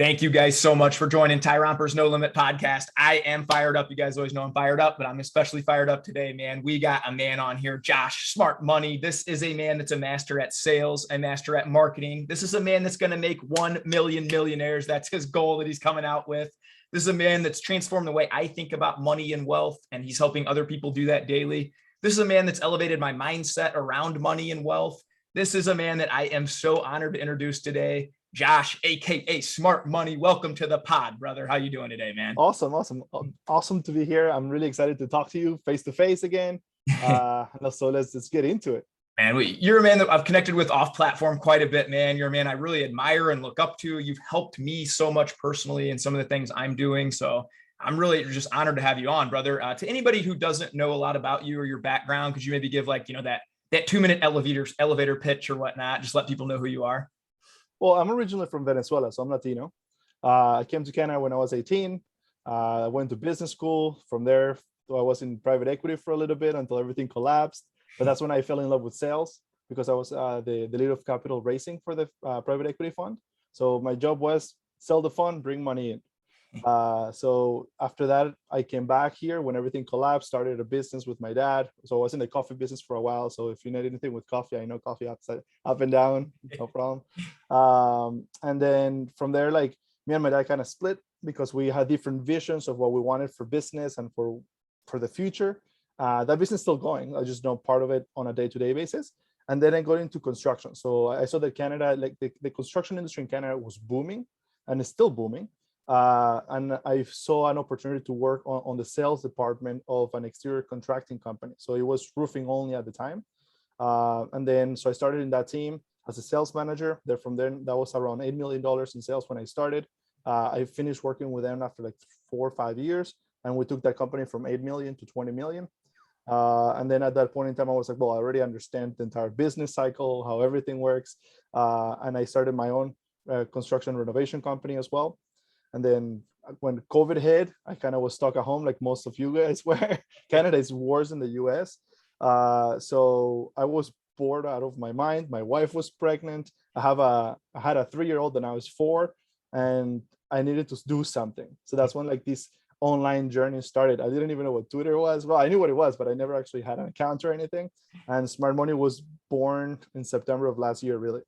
Thank you guys so much for joining Tyromper's No Limit podcast. I am fired up. You guys always know I'm fired up, but I'm especially fired up today, man. We got a man on here, Josh Smart Money. This is a man that's a master at sales, a master at marketing. This is a man that's going to make 1 million millionaires. That's his goal that he's coming out with. This is a man that's transformed the way I think about money and wealth, and he's helping other people do that daily. This is a man that's elevated my mindset around money and wealth. This is a man that I am so honored to introduce today. Josh, aka Smart Money. Welcome to the pod, brother. How you doing today, man? Awesome to be here. I'm really excited to talk to you face to face again. So let's get into it. Man, you're a man that I've connected with off platform quite a bit, man. You're a man I really admire and look up to. You've helped me so much personally in some of the things I'm doing. So I'm really just honored to have you on, brother. To anybody who doesn't know a lot about you or your background, could you maybe give that 2-minute elevator pitch or whatnot? Just let people know who you are. Well, I'm originally from Venezuela, so I'm Latino. I came to Canada when I was 18. I went to business school. From there, I was in private equity for a little bit until everything collapsed. But that's when I fell in love with sales because I was the lead of capital raising for the private equity fund. So my job was sell the fund, bring money in. So after that, I came back here when everything collapsed, started a business with my dad. So I was in the coffee business for a while. So if you need anything with coffee, I know coffee up and down, no problem. And then from there, like me and my dad kind of split because we had different visions of what we wanted for business and for the future. That business is still going. I just know part of it on a day-to-day basis. And then I got into construction. So I saw that Canada, like the construction industry in Canada was booming and it's still booming. And I saw an opportunity to work on the sales department of an exterior contracting company. So it was roofing only at the time. So I started in that team as a sales manager. From there, that was around $8 million in sales when I started. I finished working with them after like 4 or 5 years. And we took that company from 8 million to 20 million. And then at that point in time, I was like, well, I already understand the entire business cycle, how everything works. And I started my own construction renovation company as well. And then when COVID hit, I kind of was stuck at home like most of you guys were. Canada is worse than the US. So I was bored out of my mind. My wife was pregnant. I had a 3-year-old and I was 4, and I needed to do something. So that's when like this online journey started. I didn't even know what Twitter was. Well, I knew what it was, but I never actually had an account or anything. And Smart Money was born in September of last year, really.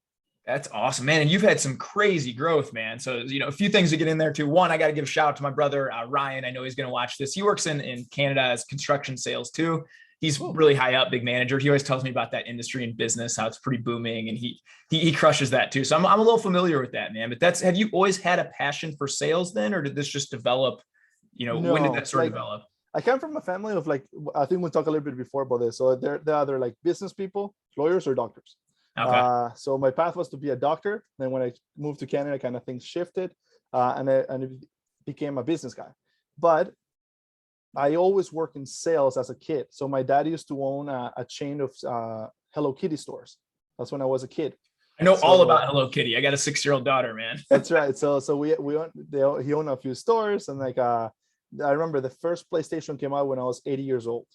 That's awesome, man. And you've had some crazy growth, man. So, a few things to get in there too. One, I got to give a shout out to my brother, Ryan. I know he's going to watch this. He works in Canada as construction sales too. He's really high up, big manager. He always tells me about that industry and business, how it's pretty booming, and he crushes that too. So I'm a little familiar with that, man. But have you always had a passion for sales then, or did this just develop, No, when did that sort of develop? I come from a family of like, I think we'll talk a little bit before about this. So they're either like business people, lawyers, or doctors. Okay. So my path was to be a doctor. Then when I moved to Canada, kind of things shifted, and it became a business guy. But I always worked in sales as a kid. So my dad used to own a chain of Hello Kitty stores. That's when I was a kid. I know all about Hello Kitty. I got a 6-year-old daughter, man. That's right. So he owned a few stores, and like I remember the first PlayStation came out when I was 80 years old,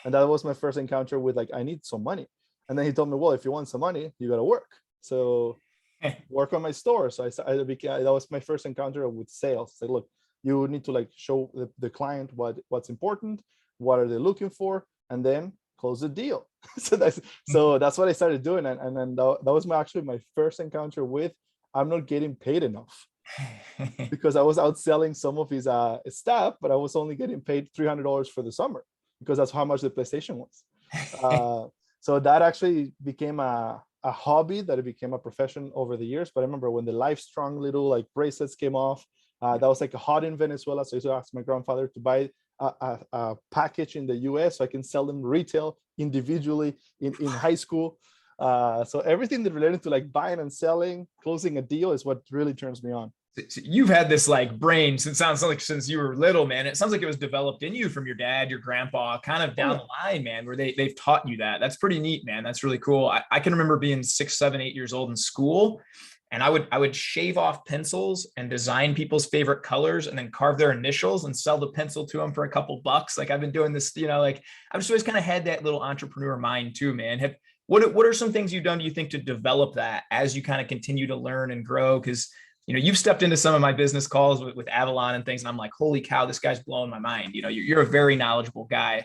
and that was my first encounter with like I need some money. And then he told me, well, if you want some money, you got to work. So work on my store. So that was my first encounter with sales. Say, look, you need to like show the client what's important, what are they looking for, and then close the deal. so that's what I started doing. And then that was actually my first encounter with, I'm not getting paid enough because I was outselling some of his staff, but I was only getting paid $300 for the summer because that's how much the PlayStation was. So that actually became a hobby that it became a profession over the years. But I remember when the Livestrong little like bracelets came off, that was like hot in Venezuela. So I used to ask my grandfather to buy a package in the US so I can sell them retail individually in high school. So everything that related to like buying and selling, closing a deal is what really turns me on. So you've had this like brain since you were little, man. It sounds like it was developed in you from your dad, your grandpa, kind of down the line, man, where they've taught you that. That's pretty neat, man. That's really cool. I can remember being 6, 7, 8 years old in school, and I would shave off pencils and design people's favorite colors and then carve their initials and sell the pencil to them for a couple bucks. Like I've been doing this, like I've just always kind of had that little entrepreneur mind too, man. What are some things you've done, do you think, to develop that as you kind of continue to learn and grow? Because you've stepped into some of my business calls with Avalon and things, and I'm like, holy cow, this guy's blowing my mind. You're a very knowledgeable guy.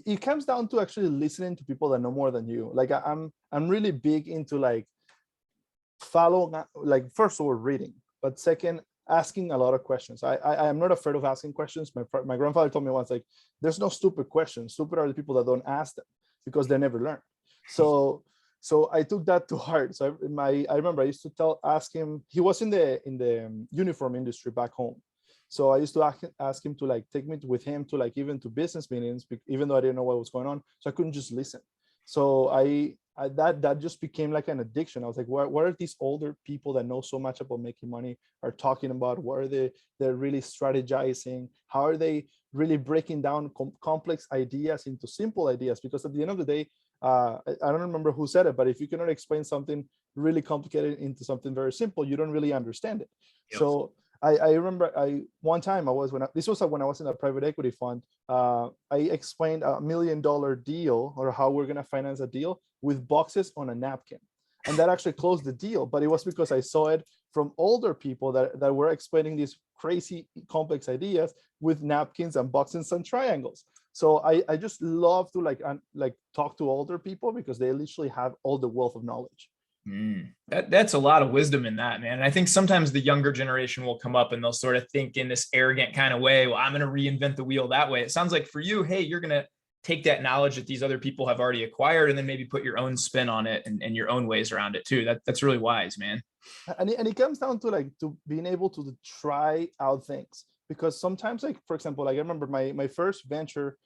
It comes down to actually listening to people that know more than you. Like I'm really big into like following, like first of all, reading, but second, asking a lot of questions. I am not afraid of asking questions. My grandfather told me once, like, there's no stupid questions. Stupid are the people that don't ask them because they never learn. So I took that to heart. So I remember I used to ask him. He was in the uniform industry back home. So I used to ask him to like take me with him to like even to business meetings, even though I didn't know what was going on. So I couldn't just listen. So that just became like an addiction. I was like, what are these older people that know so much about making money are talking about? What are they're really strategizing? How are they really breaking down complex ideas into simple ideas? Because at the end of the day, I don't remember who said it, but if you cannot explain something really complicated into something very simple, you don't really understand it. Yep. So I remember one time this was when I was in a private equity fund. I explained $1 million deal, or how we're going to finance a deal, with boxes on a napkin. And that actually closed the deal. But it was because I saw it from older people that were explaining these crazy complex ideas with napkins and boxes and triangles. So I just love to like talk to older people because they literally have all the wealth of knowledge. That's a lot of wisdom in that, man. And I think sometimes the younger generation will come up and they'll sort of think in this arrogant kind of way, well, I'm going to reinvent the wheel that way. It sounds like for you, hey, you're going to take that knowledge that these other people have already acquired and then maybe put your own spin on it and your own ways around it too. That's really wise, man. And it comes down to like to being able to try out things, because sometimes, like for example, like I remember my first venture,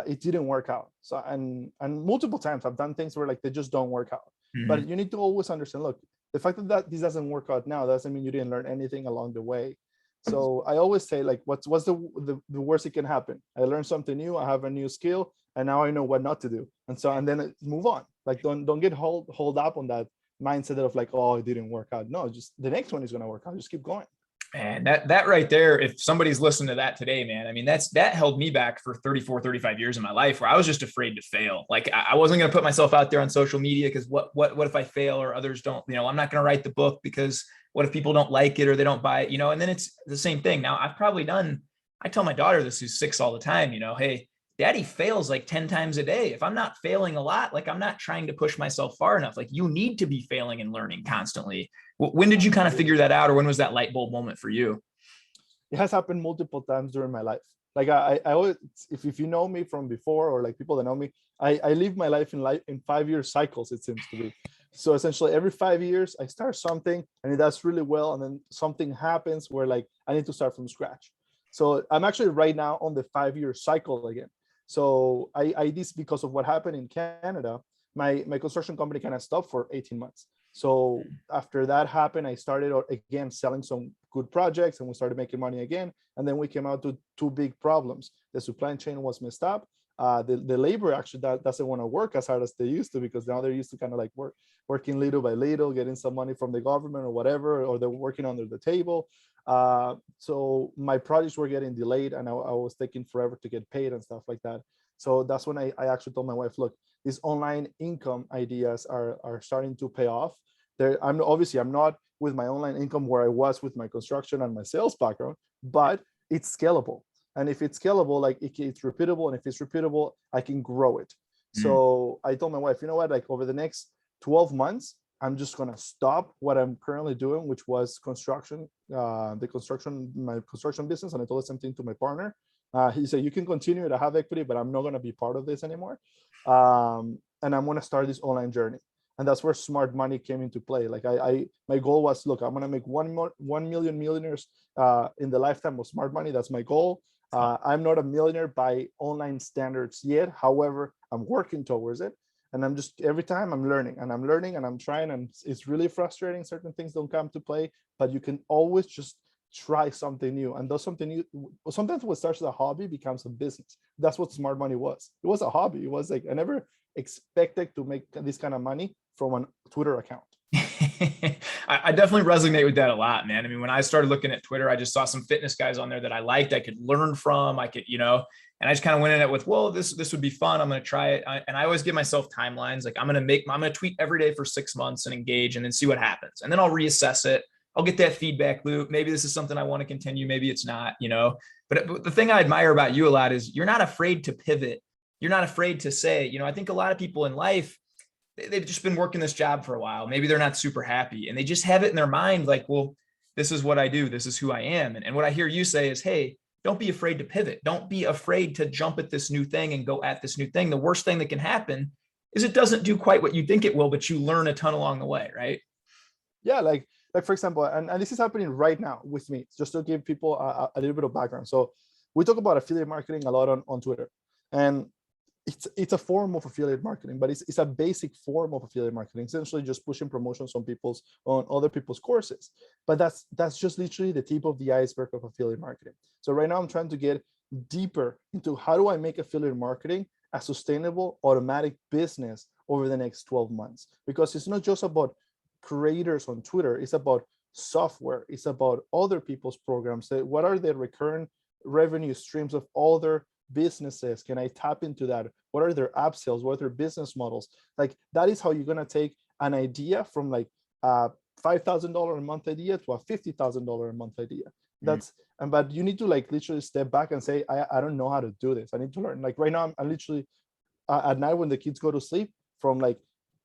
it didn't work out. So and multiple times I've done things where like they just don't work out. Mm-hmm. But you need to always understand, look, the fact that this doesn't work out now doesn't mean you didn't learn anything along the way. So I always say, like, what's the worst that can happen? I learned something new, I have a new skill, and now I know what not to do. And then move on. Like don't get hold up on that mindset of like, oh, it didn't work out. No, just the next one is going to work out. Just keep going. And that right there, if somebody's listening to that today, man, I mean, that held me back for 34, 35 years of my life, where I was just afraid to fail. Like I wasn't going to put myself out there on social media because what if I fail or others don't, I'm not going to write the book because what if people don't like it or they don't buy it, and then it's the same thing. Now I tell my daughter this, who's 6 all the time, hey, daddy fails like 10 times a day. If I'm not failing a lot, like I'm not trying to push myself far enough. Like you need to be failing and learning constantly. When did you kind of figure that out, or when was that light bulb moment for you? It has happened multiple times during my life. Like I always, if you know me from before, or like people that know me, I live my life in 5-year cycles, it seems to be. So essentially every 5 years I start something and it does really well. And then something happens where like I need to start from scratch. So I'm actually right now on the 5-year cycle again. So I this because of what happened in Canada, my construction company kind of stopped for 18 months. So after that happened, I started again selling some good projects and we started making money again. And then we came out to 2 big problems. The supply chain was messed up. The labor actually doesn't want to work as hard as they used to, because now they're used to kind of like working little by little, getting some money from the government or whatever, or they're working under the table. So my projects were getting delayed and I was taking forever to get paid and stuff like that. So that's when I actually told my wife, look, these online income ideas are starting to pay off. I'm not with my online income where I was with my construction and my sales background, but it's scalable. And if it's scalable, like it's repeatable, and if it's repeatable, I can grow it. So I told my wife, you know what, like over the next 12 months, I'm just going to stop what I'm currently doing, which was construction, my construction business. And I told the same thing to my partner. He said, you can continue to have equity, but I'm not going to be part of this anymore. And I'm going to start this online journey. And that's where smart money came into play. Like my goal was, look, I'm going to make 1 million millionaires in the lifetime of smart money. That's my goal. I'm not a millionaire by online standards yet. However, I'm working towards it. And I'm just, every time I'm learning and I'm trying, and it's really frustrating. Certain things don't come to play, but you can always just try something new. And those something new, sometimes what starts as a hobby becomes a business. That's what smart money was. It was a hobby. It was like, I never expected to make this kind of money from a Twitter account. I definitely resonate with that a lot, man. I mean, when I started looking at Twitter, I just saw some fitness guys on there that I liked, I could learn from, I could, and I just kind of went in it with, well, this would be fun. I'm going to try it. And I always give myself timelines. Like I'm going to tweet every day for 6 months and engage and then see what happens. And then I'll reassess it. I'll get that feedback loop. Maybe this is something I want to continue. Maybe it's not, but the thing I admire about you a lot is you're not afraid to pivot. You're not afraid to say, I think a lot of people in life, they've just been working this job for a while. Maybe they're not super happy and they just have it in their mind. Like, well, this is what I do. This is who I am. And what I hear you say is, hey, don't be afraid to pivot. Don't be afraid to jump at this new thing and go at this new thing. The worst thing that can happen is it doesn't do quite what you think it will, but you learn a ton along the way, right? Yeah, like for example, and this is happening right now with me, just to give people a little bit of background. So we talk about affiliate marketing a lot on Twitter, and it's a form of affiliate marketing, but it's a basic form of affiliate marketing, essentially just pushing promotions on other people's courses. But that's just literally the tip of the iceberg of affiliate marketing. So right now I'm trying to get deeper into how do I make affiliate marketing a sustainable automatic business over the next 12 months, because it's not just about creators on Twitter, it's about software, it's about other people's programs. What are the recurrent revenue streams of other businesses? Can I tap into that? What are their upsells? What are their business models? Like that is how you're going to take an idea from like a $5,000 a month idea to a $50,000 a month idea. But you need to like literally step back and say, I don't know how to do this. I need to learn. Like right now, I'm literally at night when the kids go to sleep, from like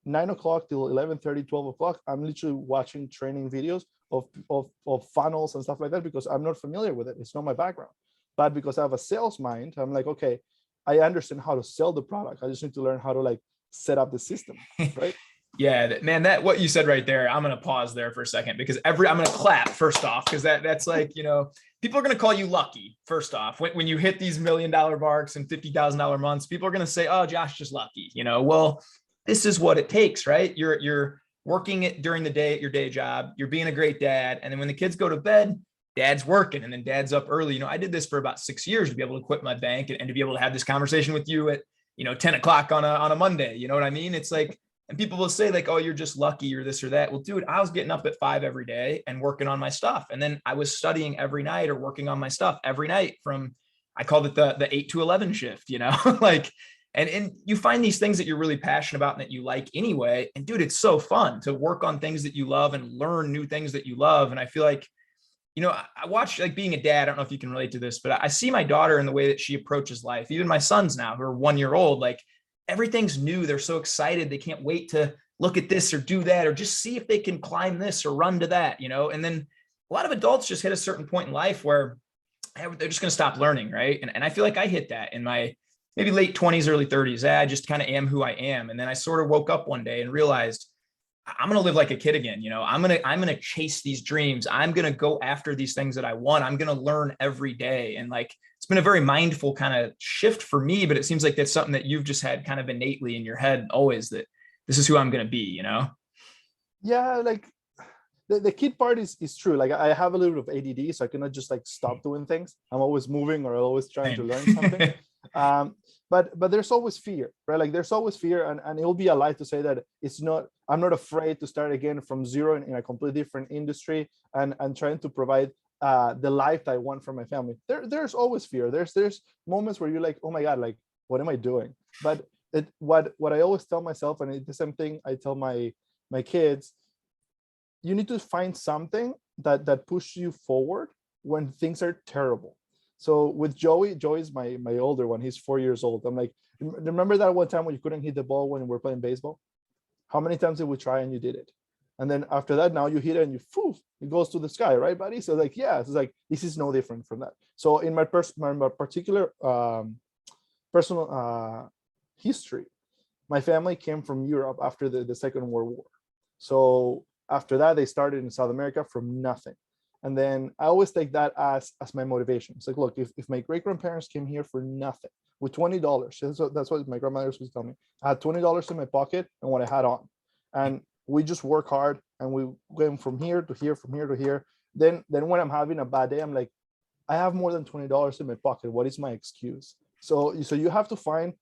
9 o'clock till 11:30, 12 o'clock, I'm literally watching training videos of funnels and stuff like that, because I'm not familiar with it. It's not my background. But because I have a sales mind, I'm like, okay, I understand how to sell the product. I just need to learn how to like set up the system, right? Yeah, man, that what you said right there, I'm going to pause there for a second, because I'm going to clap first off, because that's like, people are going to call you lucky. First off, when you hit these $1 million marks and $50,000 months, people are going to say, oh, Josh just lucky, well, this is what it takes, right? You're working it during the day at your day job. You're being a great dad. And then when the kids go to bed, dad's working, and then dad's up early. I did this for about 6 years to be able to quit my bank and to be able to have this conversation with you at, 10 o'clock on a Monday. You know what I mean? It's like, and people will say like, oh, you're just lucky or this or that. Well, dude, I was getting up at 5 every day and working on my stuff. And then I was studying every night or working on my stuff every night from, I called it the 8 to 11 shift, like, and you find these things that you're really passionate about and that you like anyway. And dude, it's so fun to work on things that you love and learn new things that you love. And I feel like, I watch, like, being a dad, I don't know if you can relate to this, but I see my daughter in the way that she approaches life. Even my sons now, who are 1 year old, like everything's new. They're so excited. They can't wait to look at this or do that, or just see if they can climb this or run to that, and then a lot of adults just hit a certain point in life where they're just going to stop learning. Right. And I feel like I hit that in my maybe late 20s, early 30s. I just kind of am who I am. And then I sort of woke up one day and realized I'm going to live like a kid again. I'm going to chase these dreams. I'm going to go after these things that I want. I'm going to learn every day. And like, it's been a very mindful kind of shift for me, but it seems like that's something that you've just had kind of innately in your head always, that this is who I'm going to be, Yeah. Like the kid part is true. Like I have a little bit of ADD, so I cannot just like stop doing things. I'm always moving or always trying to learn something. But there's always fear, right? Like there's always fear, and it will be a lie to say that I'm not afraid to start again from zero in a completely different industry and trying to provide the life that I want for my family. There's always fear. There's moments where you're like, oh my God, like what am I doing? But what I always tell myself, and it's the same thing I tell my kids, you need to find something that pushes you forward when things are terrible. So with Joey's my older one, he's 4 years old. I'm like, remember that one time when you couldn't hit the ball when we were playing baseball? How many times did we try and you did it? And then after that, now you hit it and it goes to the sky, right, buddy? So like, yeah, it's like, this is no different from that. So in my particular personal history, my family came from Europe after the Second World War. So after that, they started in South America from nothing. And then I always take that as my motivation. It's like, look, if my great-grandparents came here for nothing with $20, that's what my grandmother was telling me. I had $20 in my pocket and what I had on. And we just work hard and we went from here to here, from here to here. Then when I'm having a bad day, I'm like, I have more than $20 in my pocket. What is my excuse? So you have to find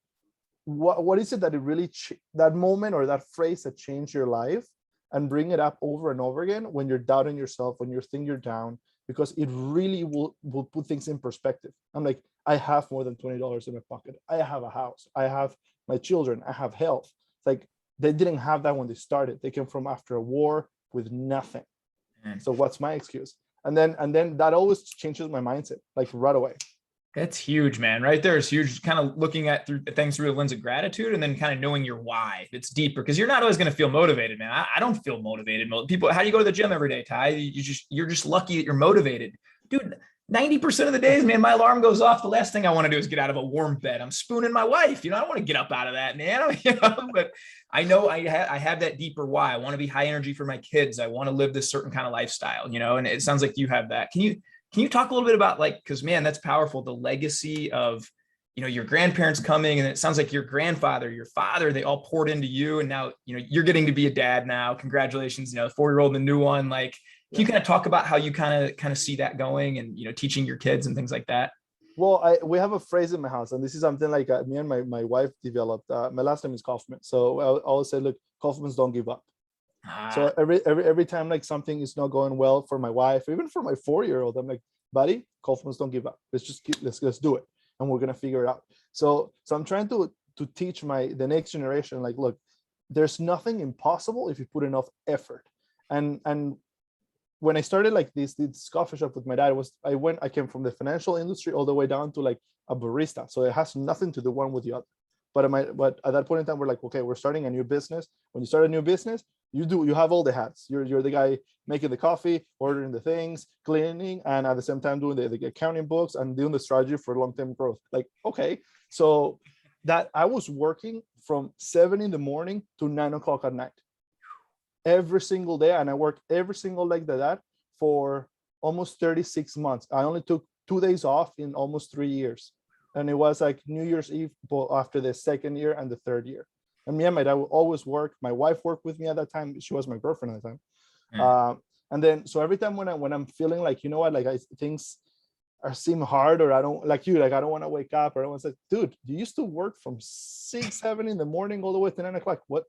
what is it that it really, that moment or that phrase that changed your life, and bring it up over and over again when you're doubting yourself, when you think you're down, because it really will put things in perspective. I'm like, I have more than $20 in my pocket. I have a house. I have my children. I have health. Like they didn't have that when they started. They came from after a war with nothing. So what's my excuse? And then that always changes my mindset, like right away. That's huge, man. Right there is huge. Kind of looking at through things through the lens of gratitude, and then kind of knowing your why. It's deeper because you're not always going to feel motivated, man. I don't feel motivated. People, how do you go to the gym every day, Ty? You're just lucky that you're motivated, dude. 90% of the days, man, my alarm goes off. The last thing I want to do is get out of a warm bed. I'm spooning my wife. I don't want to get up out of that, man. But I know I have that deeper why. I want to be high energy for my kids. I want to live this certain kind of lifestyle, and it sounds like you have that. Can you talk a little bit about because man, that's powerful. The legacy of, your grandparents coming, and it sounds like your grandfather, your father, they all poured into you. And now, you're getting to be a dad now. Congratulations, the 4-year-old and the new one. Can you kind of talk about how you kind of see that going and, teaching your kids and things like that? Well, we have a phrase in my house, and this is something like me and my wife developed. My last name is Kaufman. So I always say, look, Kaufmans don't give up. So every time like something is not going well for my wife, even for my 4-year-old, I'm like, buddy, Kaufmans don't give up. Let's do it, and we're gonna figure it out. So I'm trying to teach the next generation, like, look, there's nothing impossible if you put enough effort. And when I started like this coffee shop with my dad, I came from the financial industry all the way down to like a barista. So it has nothing to do one with the other. But at that point in time, we're like, okay, we're starting a new business. When you start a new business, you have all the hats. You're the guy making the coffee, ordering the things, cleaning, and at the same time doing the accounting books and doing the strategy for long-term growth. Like, okay, so that I was working from 7 a.m. to 9 o'clock at night every single day, and I worked every single leg of that for almost 36 months. I only took 2 days off in almost 3 years. And it was like New Year's Eve after the second year and the third year. And me and my dad would always work. My wife worked with me at that time. She was my girlfriend at the time. And then, so every time when I'm feeling like, things seem hard, or I don't like you, like I don't want to wake up, or I want to say, dude, you used to work from 6, 7 in the morning all the way to 9 o'clock. What?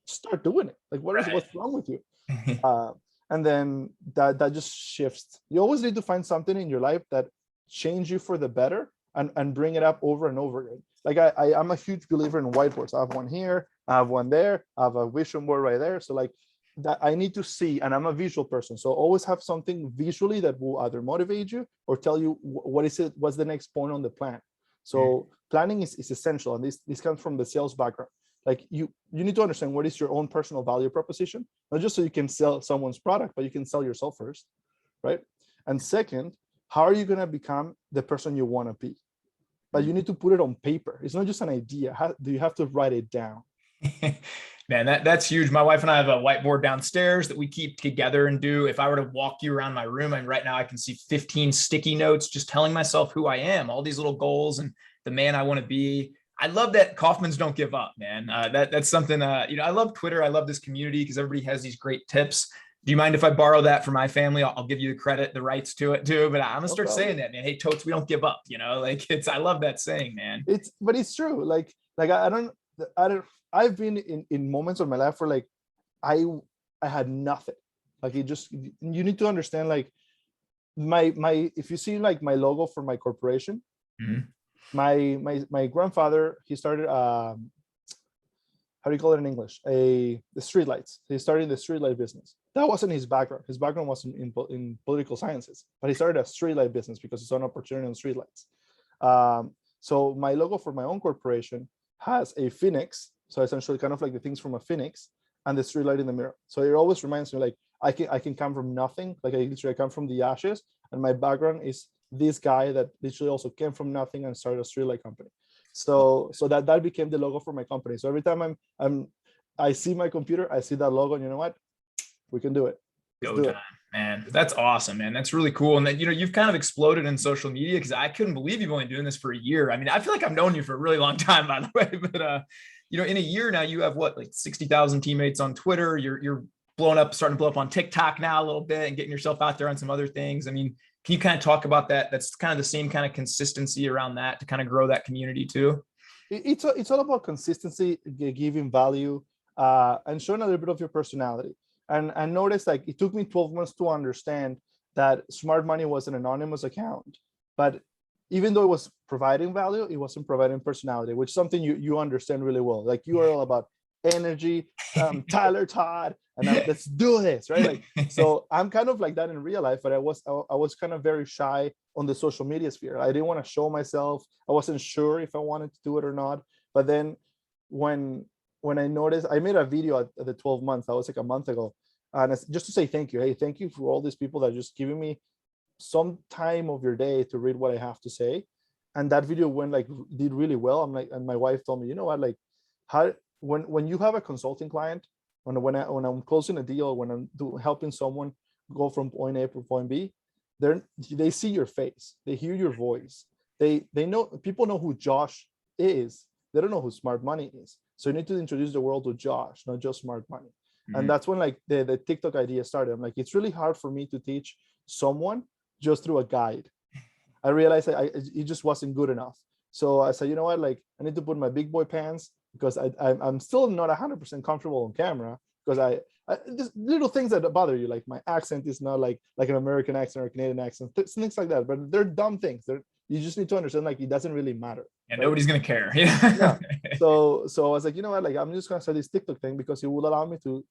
Start doing it. Like, what's wrong with you? And then that just shifts. You always need to find something in your life that change you for the better, and bring it up over and over again. Like I'm a huge believer in whiteboards. I have one here, I have one there, I have a vision board right there. So like that I need to see, and I'm a visual person. So always have something visually that will either motivate you or tell you what's the next point on the plan. So planning is essential. And this comes from the sales background. Like you need to understand what is your own personal value proposition, not just so you can sell someone's product, but you can sell yourself first, right? And second, how are you going to become the person you want to be? But you need to put it on paper. It's not just an idea. Do you have to write it down? Man, that's huge. My wife and I have a whiteboard downstairs that we keep together and do. If I were to walk you around my room, and right now I can see 15 sticky notes just telling myself who I am, all these little goals and the man I want to be. I love that Kaufmans don't give up, man. That's something, I love Twitter. I love this community because everybody has these great tips. Do you mind if I borrow that for my family? I'll give you the credit, the rights to it too. But I'm gonna start saying that, man. Hey, totes, we don't give up. I love that saying, man. But it's true. Like I've been in moments of my life where like I had nothing. Like you need to understand, like my if you see like my logo for my corporation, my grandfather, he started how do you call it in English? The streetlights. He started the streetlight business. That wasn't his background. His background was in political sciences, but he started a streetlight business because he saw an opportunity on streetlights. So my logo for my own corporation has a phoenix. So essentially kind of like the things from a phoenix and the streetlight in the mirror. So it always reminds me like I can come from nothing. Like I come from the ashes, and my background is this guy that literally also came from nothing and started a streetlight company. So that became the logo for my company. So every time I see my computer, I see that logo, and you know what? We can do it. Go time, man. That's awesome, man. That's really cool. And that, you've kind of exploded in social media, because I couldn't believe you've only been doing this for a year. I mean, I feel like I've known you for a really long time, by the way, but in a year now, you have like 60,000 teammates on Twitter. You're starting to blow up on TikTok now a little bit, and getting yourself out there on some other things. I mean, can you kind of talk about that? That's kind of the same kind of consistency around that to kind of grow that community too. It's all about consistency, giving value, and showing a little bit of your personality. And notice, like, it took me 12 months to understand that Smart Money was an anonymous account, but even though it was providing value, it wasn't providing personality, which is something you understand really well. Like, you are all about energy, Tyler Todd, and let's do this, right? Like, so I'm kind of like that in real life, but I was kind of very shy on the social media sphere. I didn't want to show myself. I wasn't sure if I wanted to do it or not. But then when I noticed, I made a video at the 12 months, that was like a month ago, and it's just to say thank you. Hey, thank you for all these people that are just giving me some time of your day to read what I have to say. And that video went like, did really well. I'm like, and my wife told me, you know what, like, how when you have a consulting client, when I'm closing a deal, when I'm helping someone go from point A to point B, they see your face, they hear your voice, they know, people know who Josh is. They don't know who Smart Money is. So you need to introduce the world to Josh, not just Smart Money. Mm-hmm. And that's when like the TikTok idea started. I'm like, it's really hard for me to teach someone just through a guide. I realized it just wasn't good enough. So I said, you know what, like, I need to put my big boy pants, because I'm still not 100% comfortable on camera, because I just little things that bother you, like my accent is not like an American accent or a Canadian accent, things like that. But they're dumb things. You just need to understand, like, it doesn't really matter. Yeah, right? Nobody's gonna care. Yeah. So I was like, you know what, like, I'm just gonna start this TikTok thing, because it will allow me to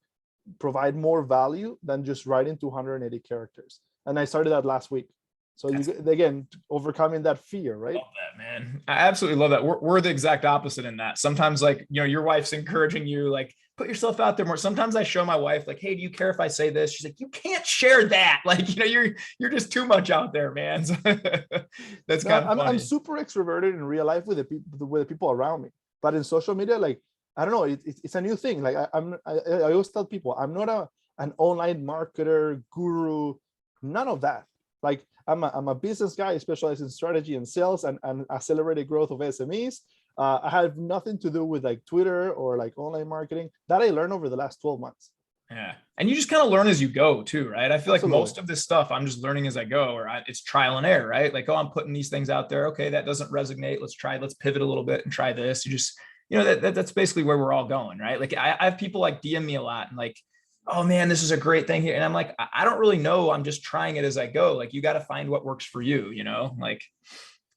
provide more value than just writing 280 characters. And I started that last week. So again, overcoming that fear, right? Love that, man. I absolutely love that. We're the exact opposite in that. Sometimes, like, your wife's encouraging you, like, put yourself out there more. Sometimes I show my wife, like, hey, do you care if I say this? She's like, you can't share that. Like, you're just too much out there, man. So that's kind of funny. I'm super extroverted in real life with the people around me, but in social media, like, I don't know, it's a new thing. Like, I always tell people, I'm not an online marketer guru, none of that. Like, I'm a business guy, specialized in strategy and sales and accelerated growth of SMEs. I have nothing to do with like Twitter or like online marketing. That I learned over the last 12 months. Yeah. And you just kind of learn as you go too, right? I feel like most of this stuff I'm just learning as I go, or it's trial and error, right? Like, oh, I'm putting these things out there. Okay, that doesn't resonate. Let's pivot a little bit and try this. You just, that's basically where we're all going, right? Like, I have people like DM me a lot and like, oh man, this is a great thing here. And I'm like, I don't really know. I'm just trying it as I go. Like, you got to find what works for you, like,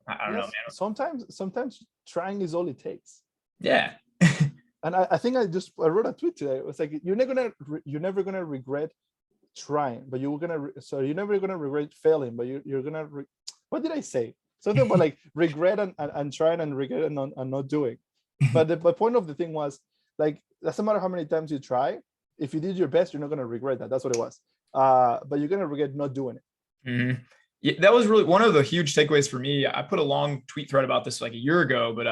I don't know, man. Sometimes trying is all it takes. Yeah. And I think I wrote a tweet today. It was like, you're never gonna regret trying, but you're never gonna regret failing, but you're gonna what did I say? Something about like regret and trying and regret and not doing. But the point of the thing was, like, doesn't matter how many times you try. If you did your best, you're not going to regret that. That's what it was. But you're going to regret not doing it. Mm-hmm. Yeah, that was really one of the huge takeaways for me. I put a long tweet thread about this like a year ago, but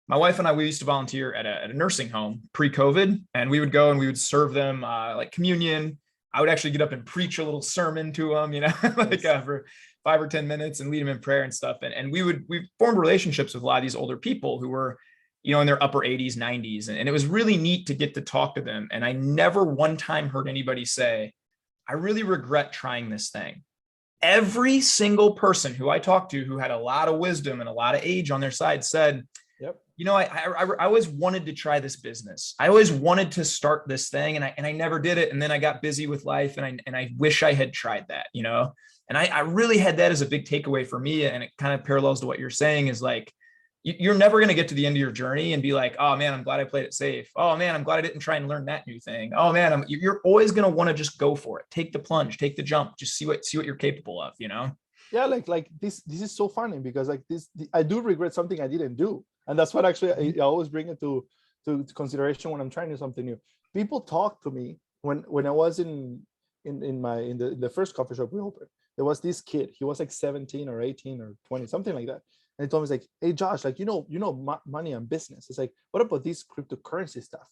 my wife and I, we used to volunteer at a nursing home pre-COVID, and we would go and we would serve them like communion. I would actually get up and preach a little sermon to them, like for 5 or 10 minutes and lead them in prayer and stuff. And we formed relationships with a lot of these older people who were, in their upper 80s, 90s. And it was really neat to get to talk to them. And I never one time heard anybody say, I really regret trying this thing. Every single person who I talked to who had a lot of wisdom and a lot of age on their side said, yep, I always wanted to try this business. I always wanted to start this thing and I never did it. And then I got busy with life and I wish I had tried that, and I really had that as a big takeaway for me. And it kind of parallels to what you're saying is like, you're never going to get to the end of your journey and be like, oh man, I'm glad I played it safe. Oh man, I'm glad I didn't try and learn that new thing. Oh man, you're always going to want to just go for it. Take the plunge, take the jump, just see what you're capable of, Yeah. Like this is so funny because like I do regret something I didn't do. And that's what actually I always bring it to consideration when I'm trying to do something new. People talk to me when I was in the first coffee shop we opened. There was this kid, he was like 17 or 18 or 20, something like that. And he told me, he's like, hey, Josh, like, money and business. It's like, what about this cryptocurrency stuff?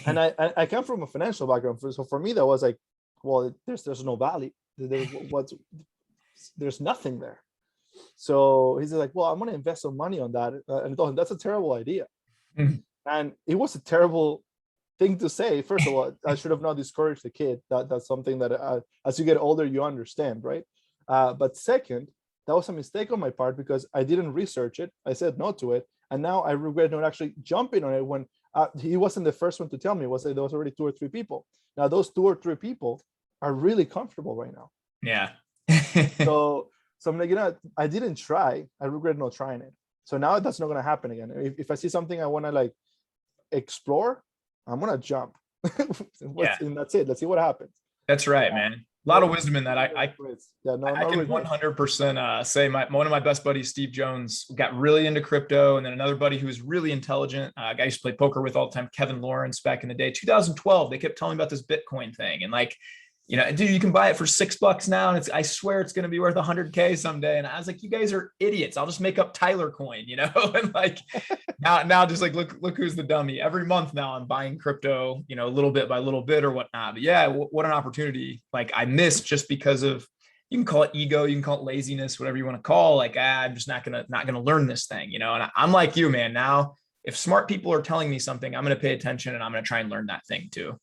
And I come from a financial background. So for me, that was like, well, there's no value. There's nothing there. So he's like, well, I'm going to invest some money on that. And I told him, that's a terrible idea. Mm-hmm. And it was a terrible thing to say. First of all, I should have not discouraged the kid. That's something that as you get older, you understand, right? But second, that was a mistake on my part because I didn't research it. I said no to it. And now I regret not actually jumping on it when he wasn't the first one to tell me. There was already 2 or 3 people. Now those 2 or 3 people are really comfortable right now. Yeah. so I'm like, I didn't try. I regret not trying it. So now that's not going to happen again. If I see something I want to like explore, I'm gonna jump. Yeah, And that's it. Let's see what happens. that's right, man. A lot No, of wisdom in that. yeah, no, I no can regrets. 100% say one of my best buddies, Steve Jones, got really into crypto. And then another buddy who was really intelligent, a guy I used to play poker with all the time, Kevin Lawrence, back in the day, 2012, they kept telling me about this Bitcoin thing. And like, you know, dude, you can buy it for $6 now. And I swear it's going to be worth 100K someday. And I was like, you guys are idiots. I'll just make up Tyler coin, you know? And like, now just like, look who's the dummy. Every month now I'm buying crypto, you know, a little bit by little bit or whatnot. But yeah, what an opportunity. Like I missed just because of, you can call it ego, you can call it laziness, whatever you want to call, like, I'm just not gonna learn this thing, you know? And I'm like you, man. Now, if smart people are telling me something, I'm going to pay attention and I'm going to try and learn that thing too.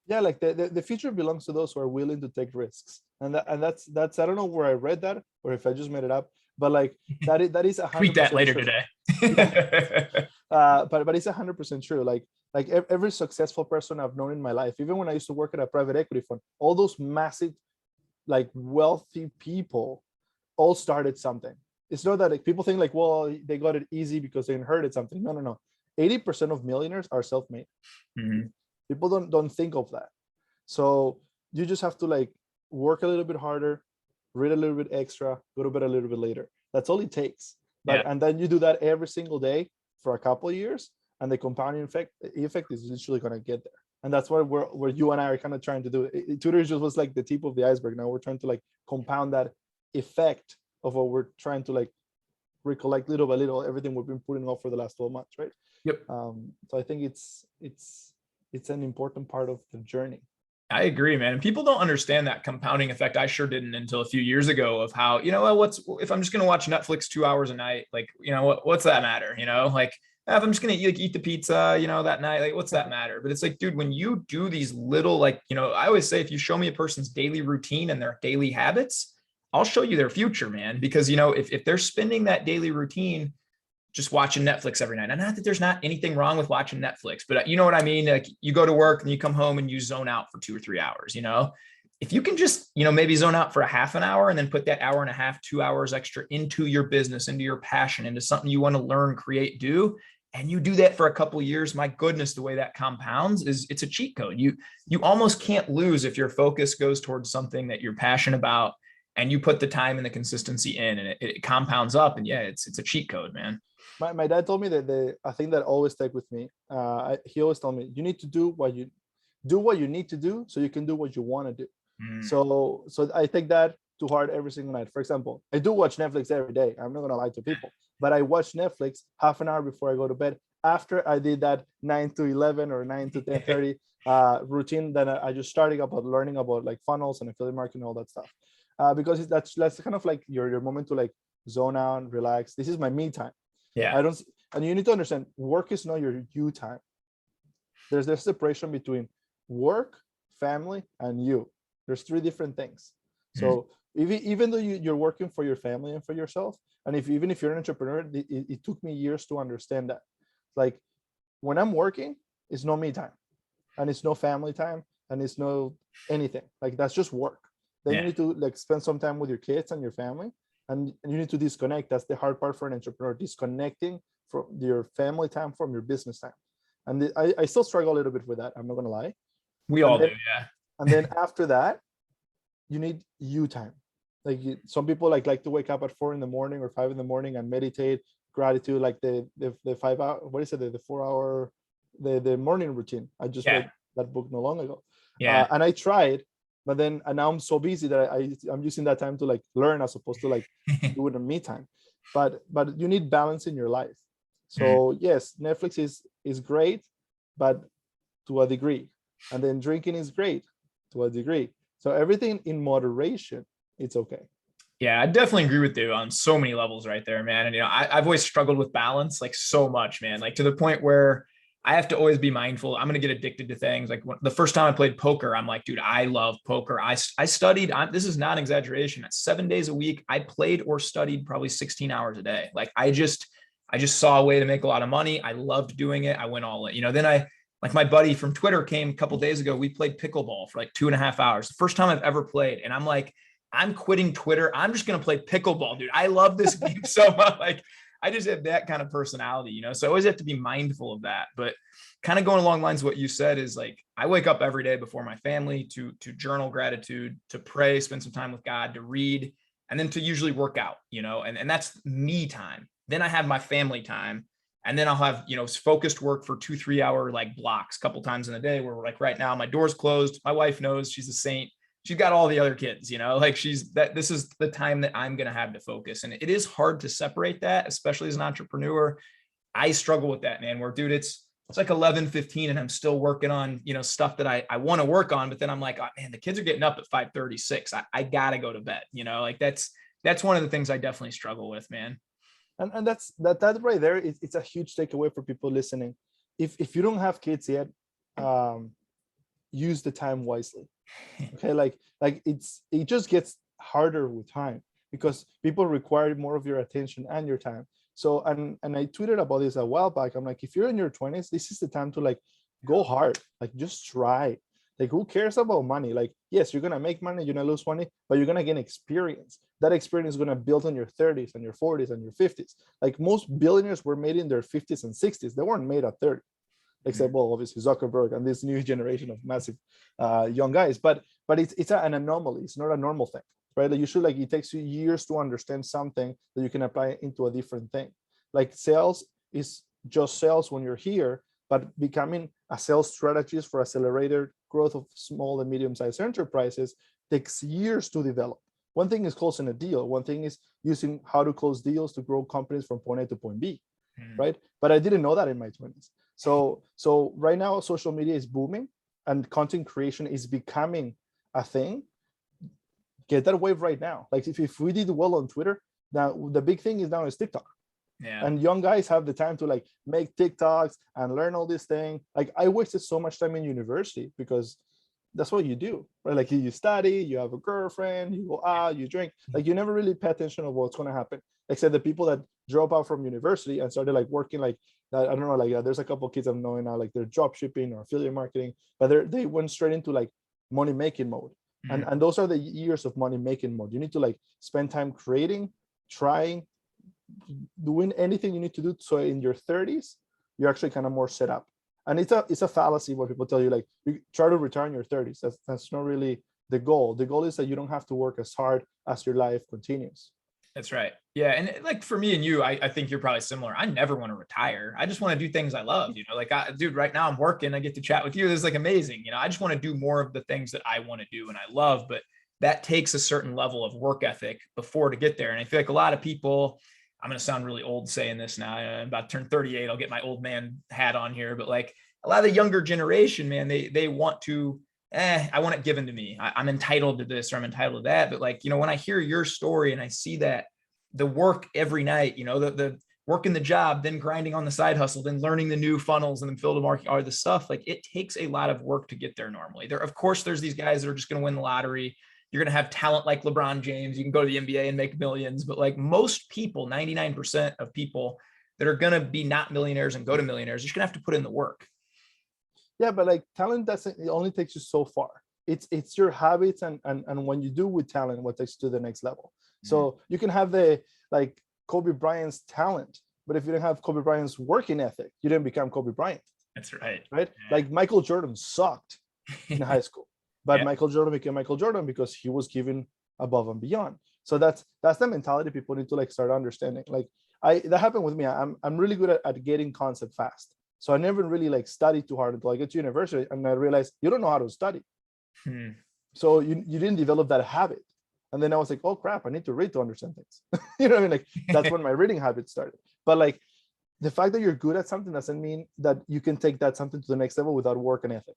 Yeah, like the future belongs to those who are willing to take risks, and that's I don't know where I read that or if I just made it up, but like that is 100% Tweet that later true. today. But it's 100% true. Like every successful person I've known in my life, even when I used to work at a private equity fund, all those massive, like wealthy people, all started something. It's not that like people think like, well, they got it easy because they inherited something. No, no, no. 80% of millionaires are self-made. Mm-hmm. People don't think of that. So you just have to like work a little bit harder, read a little bit extra, go to bed a little bit later. That's all it takes. But Yeah. and then you do that every single day for a couple of years, and the compounding effect is literally gonna get there. And that's what where you and I are kind of trying to do. Twitter just was like the tip of the iceberg. Now we're trying to like compound that effect of what we're trying to like recollect little by little, everything we've been putting off for the last 12 months, right? Yep. So I think it's an important part of the journey. I agree, man. And people don't understand that compounding effect. I sure didn't until a few years ago of how, you know, if I'm just going to watch Netflix 2 hours a night, like, you know, what's that matter? You know, like if I'm just going to eat the pizza, you know, that night, like, what's that matter? But it's like, dude, when you do these little, like, you know, I always say, if you show me a person's daily routine and their daily habits, I'll show you their future, man. Because, you know, if they're spending that daily routine just watching Netflix every night. And not that there's not anything wrong with watching Netflix, but you know what I mean? Like you go to work and you come home and you zone out for 2 or 3 hours, you know? If you can just, you know, maybe zone out for a half an hour and then put that hour and a half, 2 hours extra into your business, into your passion, into something you want to learn, create, do, and you do that for a couple of years, my goodness, the way that compounds it's a cheat code. You almost can't lose if your focus goes towards something that you're passionate about and you put the time and the consistency in, and it compounds up. And yeah, it's a cheat code, man. My dad told me that a thing that always stuck with me. He always told me, you need to do what you need to do so you can do what you want to do. So I take that to heart every single night. For example, I do watch Netflix every day. I'm not gonna lie to people, but I watch Netflix half an hour before I go to bed. After I did that 9 to 11 or 9 to 10:30 routine, then I just started about learning about like funnels and affiliate marketing and all that stuff. Because that's kind of like your moment to like zone out, relax. This is my me time. Yeah. And you need to understand, work is not your you time. There's this separation between work, family, and you. There's 3 different things. So even though you're working for your family and for yourself, and even if you're an entrepreneur, it took me years to understand that. Like when I'm working, it's no me time, and it's no family time, and it's no anything. Like that's just work. Then you need to like spend some time with your kids and your family. And you need to disconnect. That's the hard part for an entrepreneur, disconnecting from your family time from your business time. And I still struggle a little bit with that. I'm not going to lie. We all do, yeah. And then after that, you need you time. Like some people like to wake up at 4 in the morning or 5 in the morning and meditate, gratitude, like the 5 hour, what is it? The 4 hour, the morning routine. I just read that book not long ago. Yeah. And I tried. But then, and now I'm so busy that I'm using that time to like learn as opposed to like do it in me time. But you need balance in your life. So yes, Netflix is great, but to a degree. And then drinking is great to a degree. So everything in moderation, it's okay. Yeah, I definitely agree with you on so many levels right there, man. And, you know, I've always struggled with balance, like so much, man, like to the point where I have to always be mindful. I'm going to get addicted to things. Like the first time I played poker, I'm like, dude, I love poker. I studied, this is not an exaggeration. 7 days a week, I played or studied probably 16 hours a day. Like I just saw a way to make a lot of money. I loved doing it. I went all in, you know, then like my buddy from Twitter came a couple of days ago. We played pickleball for like 2.5 hours. The first time I've ever played. And I'm like, I'm quitting Twitter. I'm just going to play pickleball, dude. I love this game so much. Like I just have that kind of personality, so I always have to be mindful of that. But kind of going along lines of what you said is like, I wake up every day before my family to journal gratitude, to pray, spend some time with God, to read, and then to usually work out, and that's me time. Then I have my family time. And then I'll have, focused work for 2-3 hour like blocks a couple times in a day where we're like, right now my door's closed. My wife knows, she's a saint. She's got all the other kids, like this is the time that I'm going to have to focus. And it is hard to separate that, especially as an entrepreneur. I struggle with that, man, where dude, it's like 11:15 and I'm still working on, stuff that I want to work on. But then I'm like, oh man, the kids are getting up at 5:36. I gotta go to bed, like that's one of the things I definitely struggle with, man. And that's that right there. It's a huge takeaway for people listening. If you don't have kids yet, use the time wisely. Okay, like it just gets harder with time because people require more of your attention and your time. So and I tweeted about this a while back. I'm like, if you're in your 20s, this is the time to like go hard, like just try. Like, who cares about money? Like, yes, you're gonna make money, you're gonna lose money, but you're gonna gain experience. That experience is gonna build on your 30s and your 40s and your 50s. Like, most billionaires were made in their 50s and 60s. They weren't made at 30, except, well, obviously Zuckerberg and this new generation of massive young guys. But it's an anomaly. It's not a normal thing, right? Like, it takes you years to understand something that you can apply into a different thing. Like, sales is just sales when you're here, but becoming a sales strategist for accelerated growth of small and medium-sized enterprises takes years to develop. One thing is closing a deal. One thing is using how to close deals to grow companies from point A to point B, right? But I didn't know that in my 20s. So right now, social media is booming and content creation is becoming a thing. Get that wave right now. Like, if we did well on Twitter, now the big thing is now is TikTok. Yeah. And young guys have the time to like make TikToks and learn all this thing. Like, I wasted so much time in university because that's what you do, right? Like, you study, you have a girlfriend, you go out, you drink. Like, you never really pay attention of what's going to happen, except the people that drop out from university and started like working like, I don't know, like there's a couple of kids I'm knowing now, like they're drop shipping or affiliate marketing, but they went straight into like money making mode. And those are the years of money making mode. You need to like spend time creating, trying, doing anything you need to do. So in your 30s, you're actually kind of more set up. And it's a fallacy when people tell you like, you try to retire in your 30s. That's not really the goal. The goal is that you don't have to work as hard as your life continues. That's right. Yeah. And like for me and you, I think you're probably similar. I never want to retire. I just want to do things I love, like dude, right now I'm working, I get to chat with you. This is like amazing. I just want to do more of the things that I want to do and I love, but that takes a certain level of work ethic before to get there. And I feel like a lot of people, I'm going to sound really old saying this now, I'm about to turn 38. I'll get my old man hat on here, but like a lot of the younger generation, man, they want to, I want it given to me. I'm entitled to this or I'm entitled to that. But like, when I hear your story and I see that the work every night, the working the job, then grinding on the side hustle, then learning the new funnels and then field marketing, all the stuff, like it takes a lot of work to get there normally. Of course, there's these guys that are just going to win the lottery. You're going to have talent like LeBron James. You can go to the NBA and make millions, but like most people, 99% of people that are going to be not millionaires and go to millionaires, you're just going to have to put in the work. Yeah, but like talent it only takes you so far. It's your habits and when you do with talent, what takes you to the next level. So you can have the like Kobe Bryant's talent, but if you don't have Kobe Bryant's working ethic, you didn't become Kobe Bryant. That's right. Right? Yeah. Like Michael Jordan sucked in high school, but Michael Jordan became Michael Jordan because he was given above and beyond. So that's the mentality people need to like start understanding. Like that happened with me. I'm really good at getting concept fast. So I never really like studied too hard until I get to university and I realized you don't know how to study. So you didn't develop that habit. And then I was like, oh crap, I need to read to understand things. You know what I mean? Like that's when my reading habit started. But like the fact that you're good at something doesn't mean that you can take that something to the next level without work and ethic.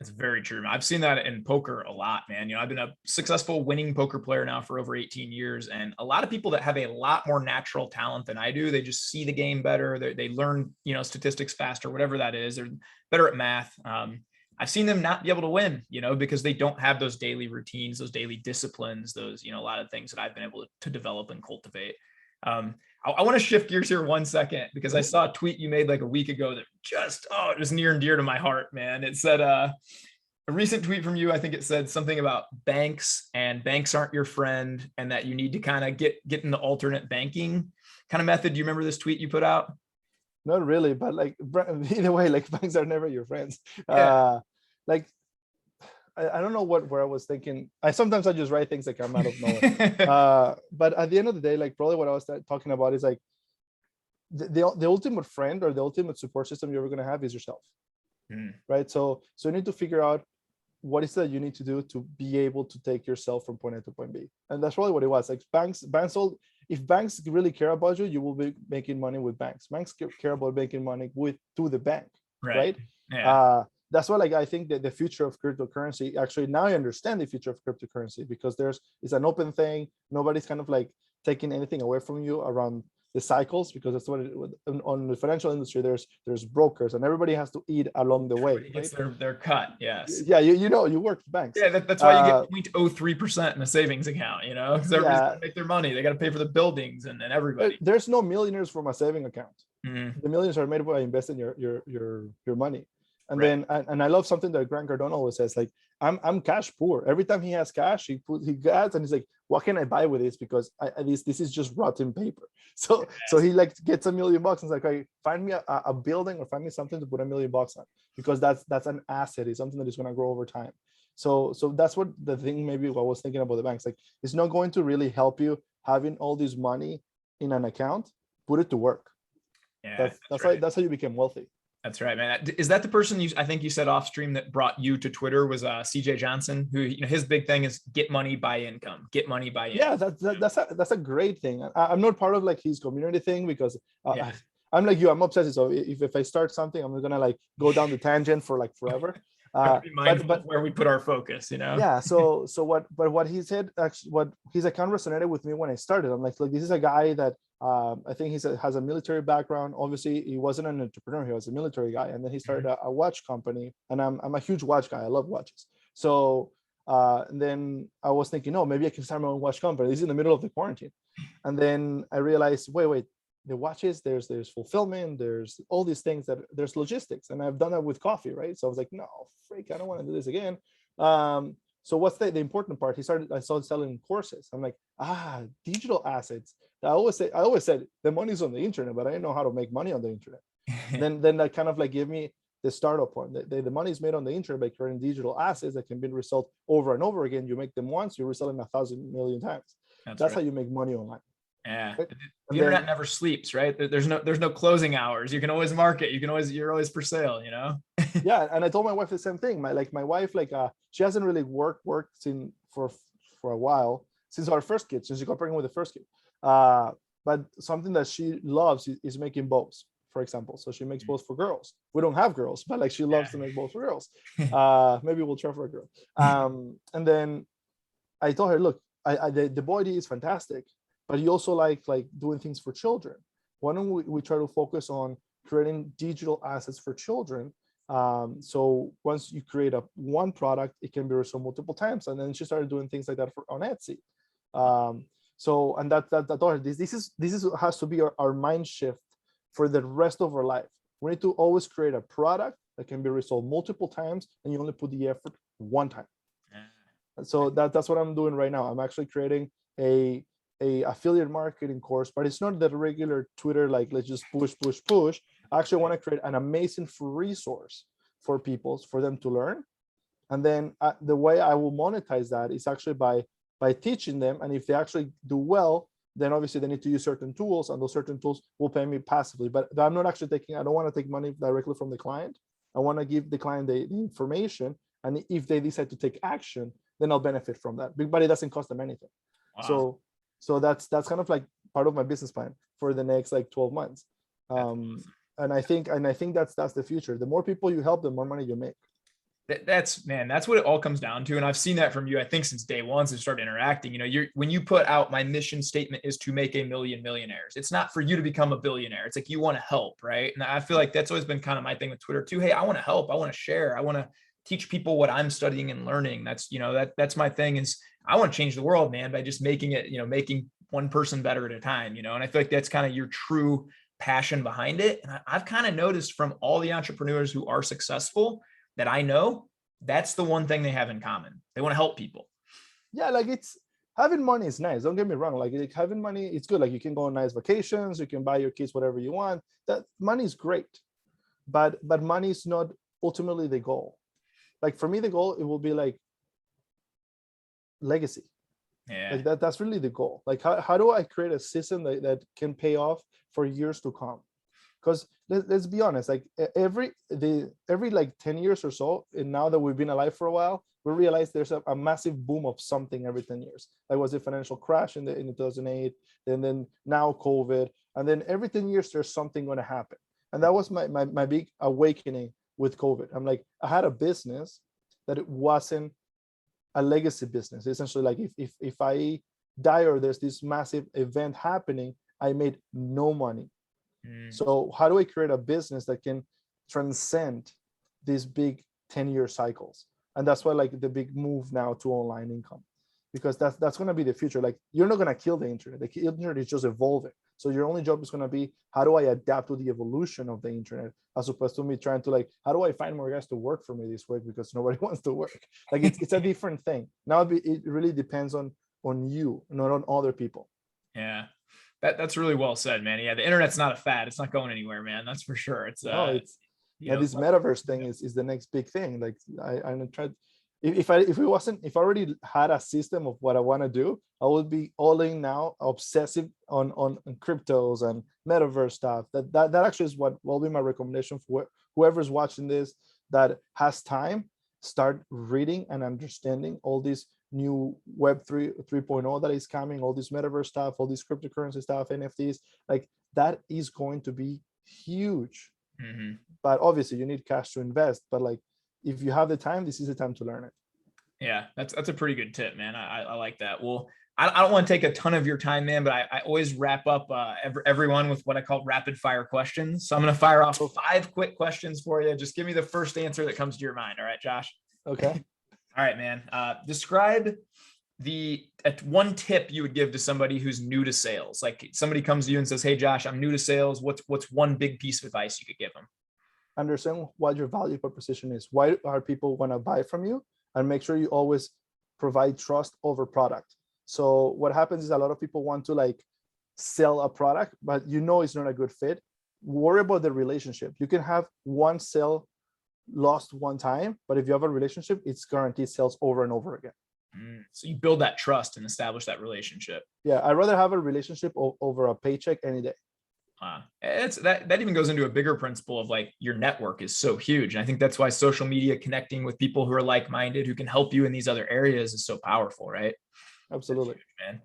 It's very true. I've seen that in poker a lot, man. I've been a successful winning poker player now for over 18 years. And a lot of people that have a lot more natural talent than I do, they just see the game better. They learn, statistics faster, whatever that is. They're better at math. I've seen them not be able to win, because they don't have those daily routines, those daily disciplines, those, a lot of things that I've been able to develop and cultivate. I want to shift gears here 1 second because I saw a tweet you made like a week ago that just, it was near and dear to my heart, man. It said, a recent tweet from you, I think it said something about banks and banks aren't your friend, and that you need to kind of get in the alternate banking kind of method. Do you remember this tweet you put out? Not really, but like either way, like banks are never your friends. Yeah. Like I don't know where I was thinking. I just write things that come out of nowhere. But at the end of the day, like probably what I was talking about is like the ultimate friend or the ultimate support system you're ever going to have is yourself. Right. So you need to figure out what is that you need to do to be able to take yourself from point A to point B. And that's probably what it was. Like if banks really care about you, you will be making money with banks. Banks care about making money to the bank. Right. Yeah. That's why, like, I think that the future of cryptocurrency, actually now I understand the future of cryptocurrency, because it's an open thing. Nobody's kind of like taking anything away from you around the cycles, because that's what on the financial industry, there's brokers and everybody has to eat along the way. Everybody gets their cut. Yes. Yeah, you work with banks. Yeah, that's why you get 0.03% in a savings account, because everybody's got to make their money. They got to pay for the buildings and everybody. There's no millionaires from a saving account. Mm-hmm. The millions are made by investing your money. And then I love something that Grant Cardone always says, like, I'm cash poor. Every time he has cash, he adds and he's like, what can I buy with this? Because this is just rotten paper. So he like gets $1 million and it's like, okay, find me a building or find me something to put $1 million on, because that's an asset. It's something that is going to grow over time. So that's what the thing, maybe what I was thinking about the banks, like, it's not going to really help you having all this money in an account. Put it to work. Yeah, that's how you became wealthy. That's right, man. Is that the person I think you said off stream that brought you to Twitter was CJ Johnson, who, his big thing is get money by income, get money by income. Yeah, that's a great thing. I'm not part of like his community thing, because I'm like you, I'm obsessed. So if I start something, I'm gonna like go down the tangent for like forever. Be mindful of where we put our focus, Yeah. So what he said, actually, what his account resonated with me when I started. I'm like, look, this is a guy that I think has a military background. Obviously, he wasn't an entrepreneur; he was a military guy, and then he started a watch company. And I'm a huge watch guy. I love watches. So and then I was thinking, oh, maybe I can start my own watch company. This is in the middle of the quarantine, and then I realized, wait. The watches, there's fulfillment, there's all these things, there's logistics, and I've done that with coffee, right? So I was like, no, freak, I don't want to do this again. So what's the important part? I started selling courses. I'm like, digital assets. I always said the money's on the internet, but I didn't know how to make money on the internet. then that kind of like gave me the startup point. The money is made on the internet by creating digital assets that can be resold over and over again. You make them once, you resell them 1,000 million times. That's right. How you make money online. Yeah, the internet never sleeps, right? There's no closing hours. You can always market. You're always for sale, Yeah, and I told my wife the same thing. My wife, she hasn't really worked for a while since our first kid, since she got pregnant with the first kid. But something that she loves is making bows, for example. So she makes bows for girls. We don't have girls, but like she loves to make bows for girls. Maybe we'll try for a girl. And then I told her, look, the boy is fantastic, but you also like doing things for children. Why don't we try to focus on creating digital assets for children? So once you create one product, it can be resold multiple times. And then she started doing things like that on Etsy. So, and that this has to be our mind shift for the rest of our life. We need to always create a product that can be resold multiple times, and you only put the effort one time. So that's what I'm doing right now. I'm actually creating a affiliate marketing course, but it's not the regular Twitter, like let's just push. I actually want to create an amazing free resource for them to learn. And then the way I will monetize that is actually by teaching them. And if they actually do well, then obviously they need to use certain tools, and those certain tools will pay me passively. But I'm not actually I don't want to take money directly from the client. I want to give the client the information. And if they decide to take action, then I'll benefit from that. But it doesn't cost them anything. Wow. So that's kind of like part of my business plan for the next 12 months. And I think that's the future. The more people you help, the more money you make. That's what it all comes down to. And I've seen that from you, I think, since day one, since we started interacting. When you put out, my mission statement is to make 1 million millionaires. It's not for you to become a billionaire. It's like you want to help, right? And I feel like that's always been kind of my thing with Twitter too. Hey, I want to help. I want to share. I want to teach people what I'm studying and learning. That's my thing, is I want to change the world, man, by just making it, making one person better at a time, and I feel like that's kind of your true passion behind it. And I've kind of noticed from all the entrepreneurs who are successful that I know, That's the one thing they have in common. They want to help people. Yeah, like it's having money is nice. Don't get me wrong. Like having money, it's good. Like you can go on nice vacations, you can buy your kids whatever you want. That money is great, but money is not ultimately the goal. Like for me, the goal it will be like legacy. Yeah. Like that's really the goal. Like how do I create a system that can pay off for years to come? Because let's be honest, like every like 10 years or so, and now that we've been alive for a while, we realize there's a massive boom of something every 10 years. Like was the financial crash in 2008, and then now COVID, and then every 10 years there's something going to happen. And that was my big awakening with COVID. I'm like, I had a business that it wasn't a legacy business. Essentially, like if I die or there's this massive event happening, I made no money. So how do I create a business that can transcend these big 10-year cycles? And that's why like the big move now to online income, because that's going to be the future. Like you're not going to kill the internet. The internet is just evolving. So your only job is going to be, how do I adapt to the evolution of the internet, as opposed to me trying to like, how do I find more guys to work for me this week because nobody wants to work? Like it's a different thing. Now it really depends on you, not on other people. Yeah. That's really well said, man. Yeah, the internet's not a fad. It's not going anywhere, man. That's for sure. It's this metaverse thing is the next big thing. Like I tried. If I already had a system of what I want to do, I would be all in now, obsessive on cryptos and metaverse stuff. That actually is what will be my recommendation for whoever's watching this that has time. Start reading and understanding all these new Web 3.0 that is coming, all this metaverse stuff, all this cryptocurrency stuff, NFTs. Like that is going to be huge. Mm-hmm. But obviously you need cash to invest. But like if you have the time, this is the time to learn it. Yeah, that's a pretty good tip, man. I like that. Well, I don't want to take a ton of your time, man, but I always wrap up everyone with what I call rapid fire questions. So I'm going to fire off 5 quick questions for you. Just give me the first answer that comes to your mind. All right, Josh? Okay. All right, man. Describe one tip you would give to somebody who's new to sales. Like somebody comes to you and says, "Hey, Josh, I'm new to sales." What's one big piece of advice you could give them? Understand what your value proposition is. Why are people want to buy from you? And make sure you always provide trust over product. So what happens is a lot of people want to like sell a product, but it's not a good fit. Worry about the relationship. You can have one sale lost one time, but if you have a relationship, it's guaranteed sales over and over again. So you build that trust and establish that relationship. Yeah, I'd rather have a relationship over a paycheck any day. It's that even goes into a bigger principle of like your network is so huge. And I think that's why social media, connecting with people who are like-minded, who can help you in these other areas, is so powerful, right? Absolutely. Huge, man.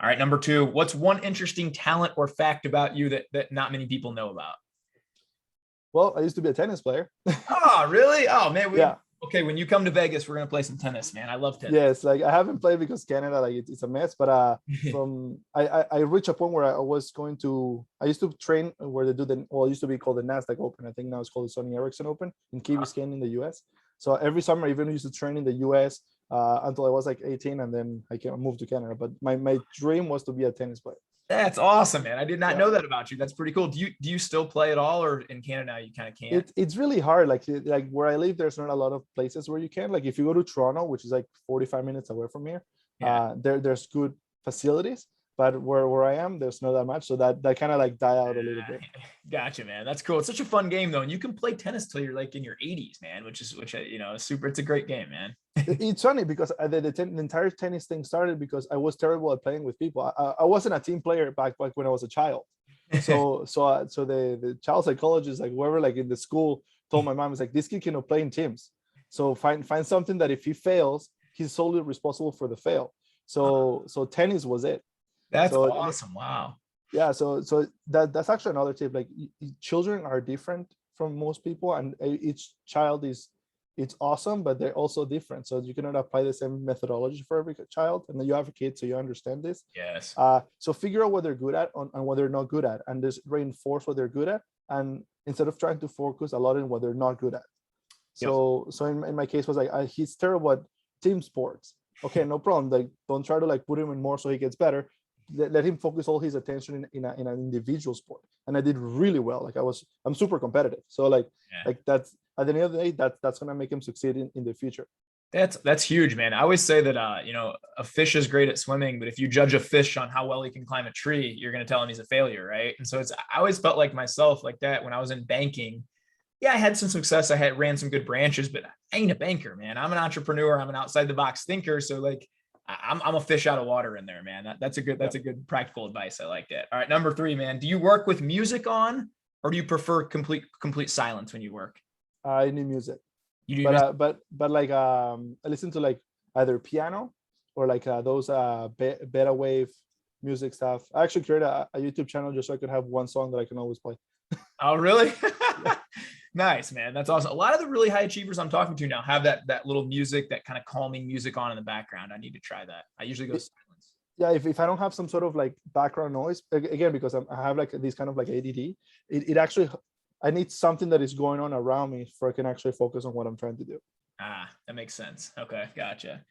All right. Number 2, what's one interesting talent or fact about you that not many people know about? Well, I used to be a tennis player. Oh, really? Oh man. Yeah. Okay, when you come to Vegas, we're gonna play some tennis, man. I love tennis. Yes, like I haven't played because Canada, like it's a mess. But I reached a point where I used to train where they do it used to be called the NASDAQ Open. I think now it's called the Sony Ericsson Open in Key Biscayne in the US. So every summer, I even used to train in the US until I was like 18, and then I moved to Canada. But my dream was to be a tennis player. That's awesome, man. I did not know that about you. That's pretty cool. Do you still play at all, or in Canada you kind of can't? It's really hard. Like where I live, there's not a lot of places where you can. Like if you go to Toronto, which is like 45 minutes away from here, there's good facilities. But where I am, there's not that much. So that kind of like die out a little bit. Gotcha, man. That's cool. It's such a fun game though. And you can play tennis till you're like in your 80s, man, which is super. It's a great game, man. It's funny because the entire tennis thing started because I was terrible at playing with people. I wasn't a team player back when I was a child. So the child psychologist, like whoever, like in the school, told my mom, was like, this kid cannot play in teams. So find something that if he fails, he's solely responsible for the fail. So tennis was it. That's awesome. Wow. Yeah. So that's actually another tip. Like children are different from most people, and each child it's awesome, but they're also different. So you cannot apply the same methodology for every child. And then you have a kid, so you understand this. Yes. So figure out what they're good at and what they're not good at, and just reinforce what they're good at. And instead of trying to focus a lot in what they're not good at. So in my case was like, he's terrible at team sports. Okay, no problem. Like don't try to like put him in more so he gets better. Let him focus all his attention in an individual sport. And I did really well. Like I'm super competitive. So like at the end of the day, that's going to make him succeed in the future. That's huge, man. I always say that a fish is great at swimming, but if you judge a fish on how well he can climb a tree, you're going to tell him he's a failure, right? And so I always felt like myself like that when I was in banking. Yeah, I had some success. I ran some good branches, but I ain't a banker, man. I'm an entrepreneur. I'm an outside the box thinker. So like I'm a fish out of water in there, man. That's a good practical advice. I like that. All right, number 3, man. Do you work with music on, or do you prefer complete silence when you work? I need music. You do but like I listen to like either piano or like those beta wave music stuff. I actually created a YouTube channel just so I could have one song that I can always play. Oh, really? Nice, man. That's awesome. A lot of the really high achievers I'm talking to now have that little music, that kind of calming music on in the background. I need to try that. I usually go silence. Yeah, if I don't have some sort of like background noise, again, because I have like these kind of like ADD, it actually, I need something that is going on around me for I can actually focus on what I'm trying to do. That makes sense. Okay, gotcha.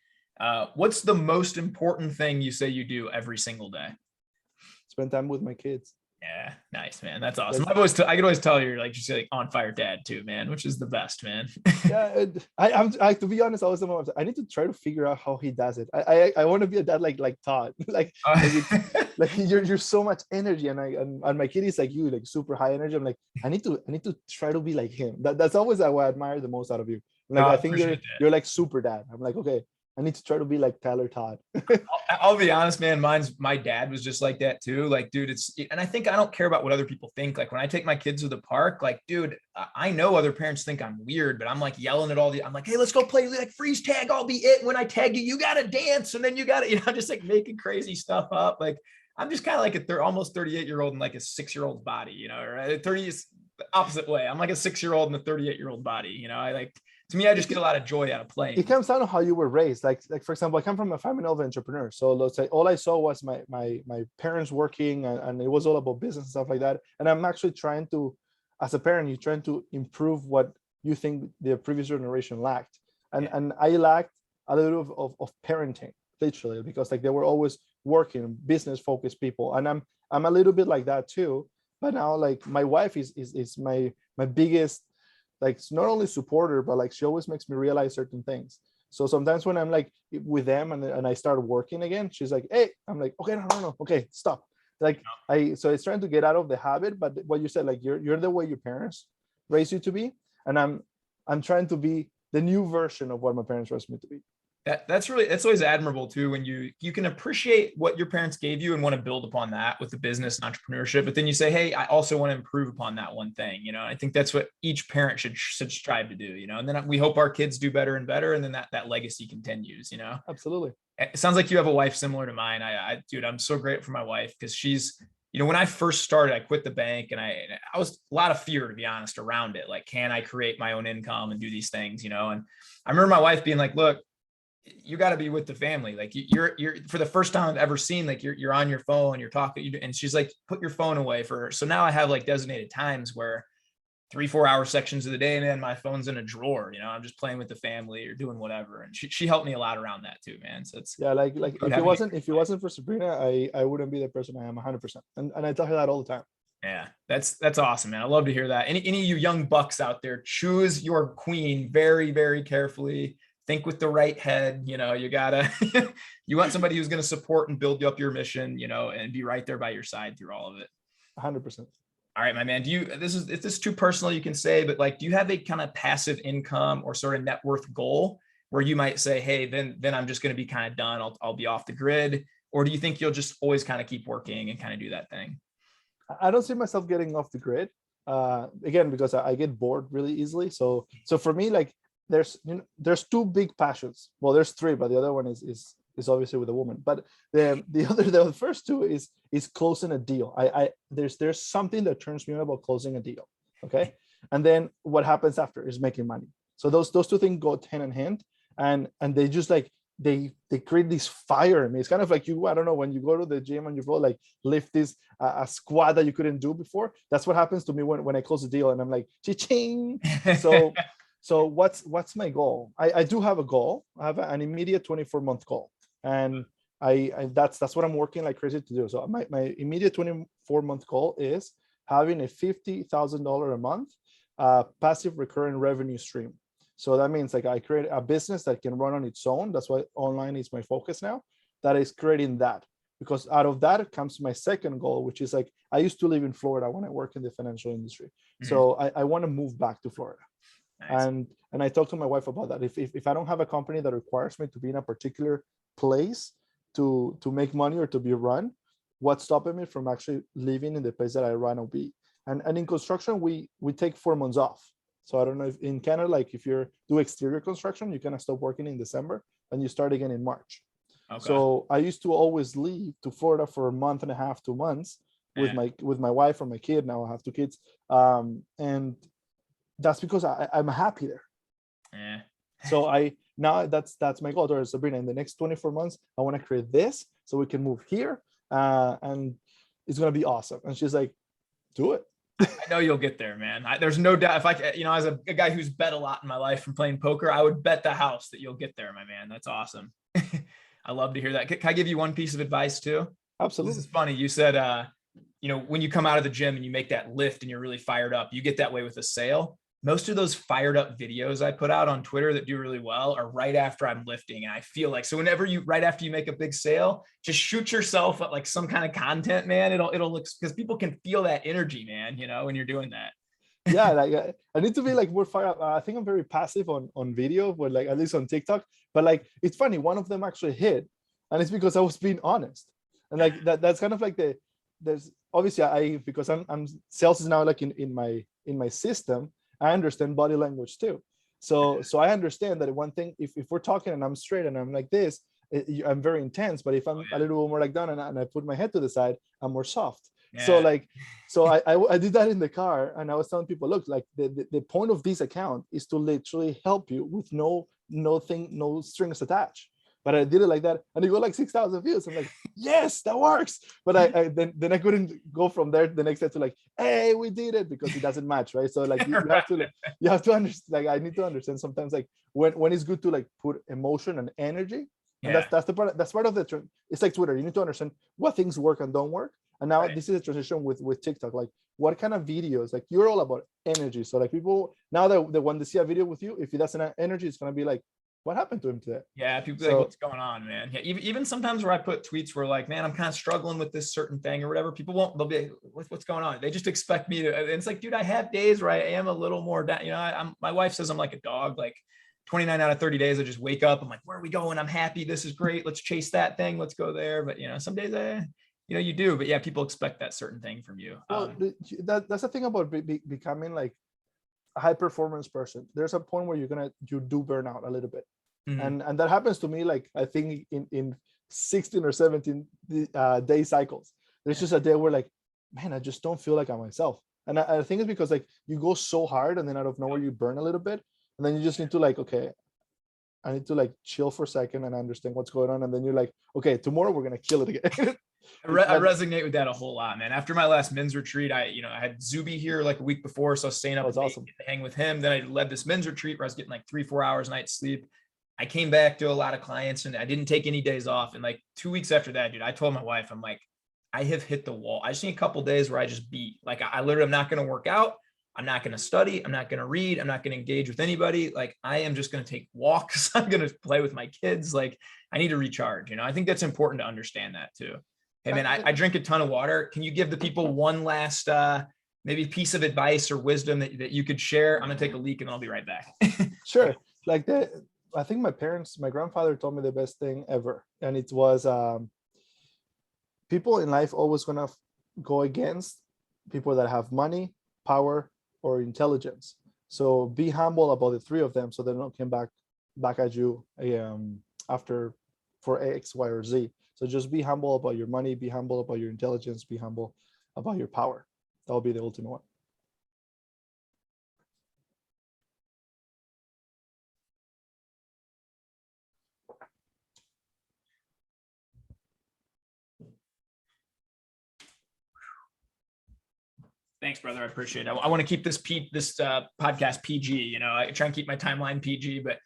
What's the most important thing you say you do every single day? Spend time with my kids. Yeah, nice, man. That's awesome. I could always tell you're like just like on fire dad too, man, which is the best, man. Yeah, I to be honest, I need to try to figure out how he does it. I want to be a dad like Todd. like you're so much energy, and my kid is like you, like super high energy. I'm like, I need to try to be like him. That's always what I admire the most out of you. Like I think you're like super dad. I'm like, okay, I need to try to be like Tyler Todd. I'll be honest, man. My dad was just like that too. Like, dude, and I think I don't care about what other people think. Like when I take my kids to the park, like, dude, I know other parents think I'm weird, but I'm like yelling at I'm like, hey, let's go play like freeze tag. I'll be it. When I tag you, you got to dance. And then you got to, just like making crazy stuff up. Like, I'm just kind of like almost 38-year-old in like a 6-year-old body, right? 30 is the opposite way. I'm like a 6-year-old in a 38-year-old body. To me, I just get a lot of joy out of playing. It comes down to how you were raised. Like for example, I come from a family of entrepreneurs. So let's say all I saw was my parents working, and it was all about business and stuff like that. And I'm actually trying to, as a parent, you're trying to improve what you think the previous generation lacked. And I lacked a little of parenting, literally, because like they were always working, business focused people. And I'm a little bit like that too. But now like my wife is my biggest, like not only supporter, but like she always makes me realize certain things. So sometimes when I'm like with them and I start working again, she's like, hey, I'm like, okay, no, okay, stop. Like so it's trying to get out of the habit. But what you said, like you're the way your parents raised you to be, and I'm trying to be the new version of what my parents raised me to be. That's always admirable too, when you can appreciate what your parents gave you and want to build upon that with the business and entrepreneurship, but then you say, hey, I also want to improve upon that one thing. I think that's what each parent should strive to do, and then we hope our kids do better and better, and then that legacy continues. Absolutely. It sounds like you have a wife similar to mine. Dude, I'm so grateful for my wife, because she's, when I first started, I quit the bank, and I was a lot of fear, to be honest, around it. Like, can I create my own income and do these things, and I remember my wife being like, look, you got to be with the family. Like you're for the first time I've ever seen, like you're on your phone, you're talking, and she's like, put your phone away for her. So now I have like designated times where 3-4 hour sections of the day, man, my phone's in a drawer, I'm just playing with the family or doing whatever. And she helped me a lot around that too, man. So it's like if it wasn't for Sabrina, I wouldn't be the person I am 100%. And I tell her that all the time. Yeah, that's awesome, man. I love to hear that. Any of you young bucks out there, choose your queen very, very carefully. Think with the right head. You gotta, you want somebody who's going to support and build you up your mission, and be right there by your side through all of it. 100%. All right, my man. If this is too personal, you can say, but like, do you have a kind of passive income or sort of net worth goal where you might say, hey, then I'm just going to be kind of done. I'll be off the grid. Or do you think you'll just always kind of keep working and kind of do that thing? I don't see myself getting off the grid. Again, because I get bored really easily. So for me, like, there's 2 big passions. Well, there's 3, but the other one is obviously with a woman. But the first 2 is closing a deal. There's something that turns me on about closing a deal. Okay, and then what happens after is making money. So those 2 things go hand in hand, and they just like they create this fire in me. It's kind of like I don't know, when you go to the gym and you go like lift this a squat that you couldn't do before. That's what happens to me when I close a deal, and I'm like, cha-ching. So what's my goal? I do have a goal. I have an immediate 24-month goal, and that's what I'm working like crazy to do. So my immediate 24-month goal is having a $50,000 a month passive recurring revenue stream. So that means like I create a business that can run on its own. That's why online is my focus now. That is creating that, because out of that comes my second goal, which is like, I used to live in Florida when I work in the financial industry. So I want to move back to Florida. Nice. And I talked to my wife about that. If I don't have a company that requires me to be in a particular place to make money or to be run, what's stopping me from actually living in the place that I run or be? And in construction, we take 4 months off. So I don't know if in Canada, like if you do exterior construction, you kind of stop working in December and you start again in March. Okay. So I used to always leave to Florida for a month and a half, 2 months with my wife or my kid. Now I have 2 kids. And that's because I'm happy there. Yeah. So now that's my goal. Or Sabrina, in the next 24 months, I want to create this so we can move here. And it's going to be awesome. And she's like, do it. I know you'll get there, man. There's no doubt. If I, as a guy who's bet a lot in my life from playing poker, I would bet the house that you'll get there, my man. That's awesome. I love to hear that. Can I give you one piece of advice too? Absolutely. This is funny. You said, when you come out of the gym and you make that lift and you're really fired up, you get that way with a sale. Most of those fired up videos I put out on Twitter that do really well are right after I'm lifting. And I feel like, so whenever right after you make a big sale, just shoot yourself at like some kind of content, man. It'll look, because people can feel that energy, man, when you're doing that. Yeah. Like I need to be like more fired up. I think I'm very passive on video, but like at least on TikTok, but like, it's funny. One of them actually hit, and it's because I was being honest. And like, that's kind of like there's obviously because I'm sales is now like in my system. I understand body language too. So I understand that one thing, if we're talking and I'm straight and I'm like this, I'm very intense, but if I'm a little more like down and I put my head to the side, I'm more soft. Yeah. So I did that in the car, and I was telling people, look, like the point of this account is to literally help you with no strings attached. But I did it like that, and it got like 6,000 views. I'm like, yes, that works. But then I couldn't go from there the next day to like, hey, we did it, because it doesn't match, right? So like you have to understand. Like I need to understand sometimes like when it's good to like put emotion and energy. And that's the part. That's part of the. It's like Twitter. You need to understand what things work and don't work. And now this is a transition with TikTok. Like what kind of videos? Like you're all about energy. So like people now that when they see a video with you, if it doesn't have energy, it's gonna be like, what happened to him today? Yeah, people like, what's going on, man? Yeah, even sometimes where I put tweets where like, man, I'm kind of struggling with this certain thing or whatever, people they'll be, what's going on? They just expect me to, and it's like, dude, I have days where I am a little more down. My wife says I'm like a dog, like 29 out of 30 days, I just wake up, I'm like, where are we going? I'm happy. This is great. Let's chase that thing. Let's go there. But some days you do, but yeah, people expect that certain thing from you. Well, that's the thing about becoming like a high performance person. There's a point where you do burn out a little bit. Mm-hmm. And that happens to me, like I think in 16 or 17 day cycles. There's just a day where like, man, I just don't feel like I'm myself. And I think it's because like you go so hard and then out of nowhere you burn a little bit, and then you just need to like, okay, I need to like chill for a second and understand what's going on. And then you're like, okay, tomorrow we're gonna kill it again. I resonate with that a whole lot, man. After my last men's retreat, I had Zuby here like a week before, so I was staying up awesome. To hang with him. Then I led this men's retreat where I was getting like 3-4 hours a night sleep. I came back to a lot of clients and I didn't take any days off. And like 2 weeks after that, dude, I told my wife, I'm like, I have hit the wall. I just need a couple days where I just beat. Like I literally, I'm not going to work out. I'm not going to study. I'm not going to read. I'm not going to engage with anybody. Like I am just going to take walks. I'm going to play with my kids. Like I need to recharge. I think that's important to understand that too. Hey man, I drink a ton of water. Can you give the people one last maybe piece of advice or wisdom that you could share? I'm going to take a leak and I'll be right back. Sure. Like I think my grandfather told me the best thing ever. And it was people in life always going to go against people that have money, power, or intelligence. So be humble about the 3 of them so they don't come back at you after for X, Y, or Z. So just be humble about your money, be humble about your intelligence, be humble about your power. That will be the ultimate one. Thanks, brother. I appreciate it. I want to keep this podcast PG. I try and keep my timeline PG, but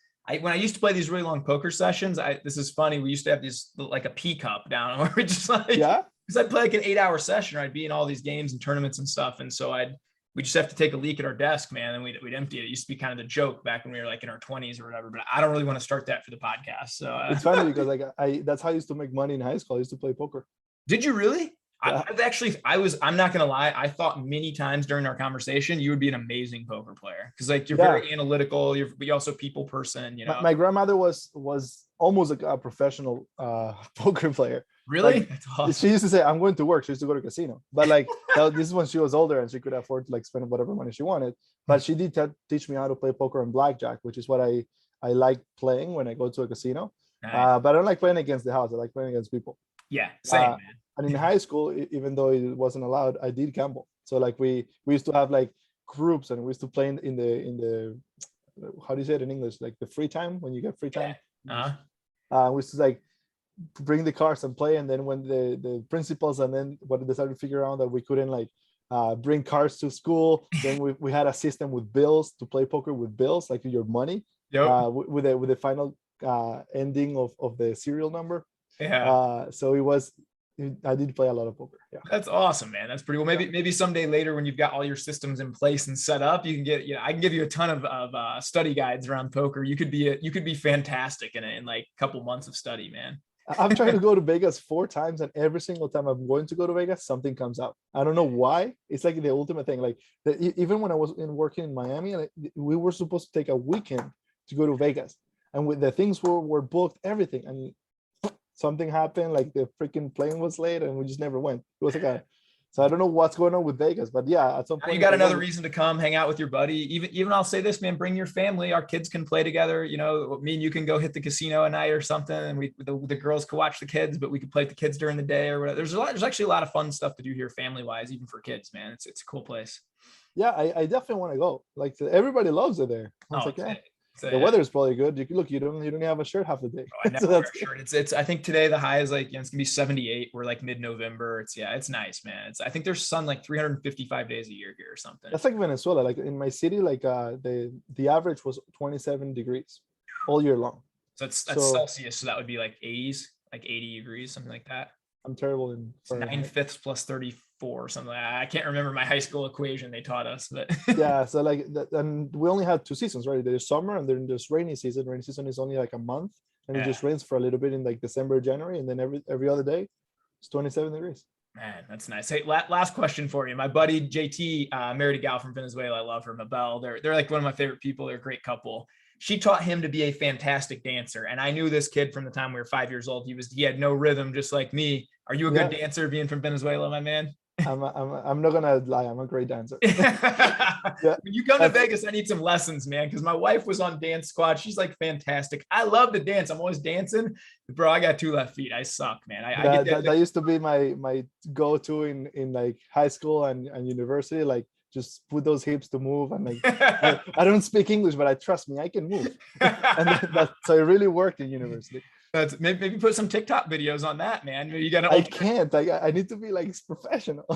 when I used to play these really long poker sessions, this is funny. We used to have these like a P cup down where we just like, because I'd play like an 8-hour session, or I'd be in all these games and tournaments and stuff. And so I'd we just have to take a leak at our desk, man, and we'd empty it. It used to be kind of the joke back when we were like in our 20s or whatever, but I don't really want to start that for the podcast. So It's funny because like that's how I used to make money in high school. I used to play poker. Did you really? Yeah. I'm not going to lie. I thought many times during our conversation, you would be an amazing poker player. Cause like you're very analytical. But you're also a people person, you know. My grandmother was almost like a professional poker player. Really? Like, That's awesome. she used to say, I'm going to work. She used to go to casino. But like this is when she was older and she could afford to like spend whatever money she wanted. But she did teach me how to play poker and blackjack, which is what I like playing when I go to a casino. Nice. But I don't like playing against the house. I like playing against people. Yeah, same, man. And in high school, even though it wasn't allowed, I did gamble. So like we used to have like groups, and we used to play in the how do you say it in English? Like the free time, when you get free time. Yeah. We used to like bring the cards and play, and then when the principals and then what they started to figure out that we couldn't like bring cards to school, then we had a system with bills to play poker with bills, like your money. Yep. With the final ending of the serial number. Yeah. So I did play a lot of poker. Yeah. That's awesome, man. That's pretty cool. Maybe someday later when you've got all your systems in place and set up, you can get, I can give you a ton of study guides around poker. You could be fantastic in like a couple months of study, man. I'm trying to go to Vegas 4 times, and every single time I'm going to go to Vegas, something comes out. I don't know why. It's like the ultimate thing. Like even when I was working in Miami, and we were supposed to take a weekend to go to Vegas, and with the things were booked, everything, and something happened, like the freaking plane was late and we just never went. It was like so I don't know what's going on with Vegas, but yeah, at some point you got another reason to come hang out with your buddy. Even I'll say this, man, bring your family. Our kids can play together. You know, me and you can go hit the casino at night or something, and the girls could watch the kids, but we could play with the kids during the day or whatever. There's actually a lot of fun stuff to do here family wise, even for kids, man. It's a cool place. Yeah, I definitely want to go. Like everybody loves it there. It's like, yeah. The weather is probably good. You don't have a shirt half the day. I never wear a shirt. It's I think today the high is like, it's gonna be 78. We're like mid-November. It's nice, man. I think there's sun like 355 days a year here or something. That's like Venezuela. Like in my city, like the average was 27 degrees all year long. So that's Celsius. So that would be like 80s, like 80 degrees, something like that. I'm terrible in 9/5 plus 34 or something like that. I can't remember my high school equation they taught us, but yeah. So like and we only had 2 seasons, right? There's summer and then there's rainy season. Rainy season is only like a month, and it just rains for a little bit in like December, January, and then every other day it's 27 degrees. Man, that's nice. Hey, last question for you. My buddy JT married a gal from Venezuela. I love her, Mabel. They're like one of my favorite people. They're a great couple. She taught him to be a fantastic dancer. And I knew this kid from the time we were 5 years old. He had no rhythm, just like me. Are you a good dancer being from Venezuela, my man? I'm not gonna lie. I'm a great dancer. Yeah. When you come to Vegas, I need some lessons, man. Cause my wife was on dance squad. She's like fantastic. I love to dance. I'm always dancing, bro. I got 2 left feet. I suck, man. That used to be my go-to in like high school and university. Like just put those hips to move, and like I don't speak English, but trust me, I can move. And so it really worked in university. That's maybe put some TikTok videos on that, man. You got I can't. I need to be like professional.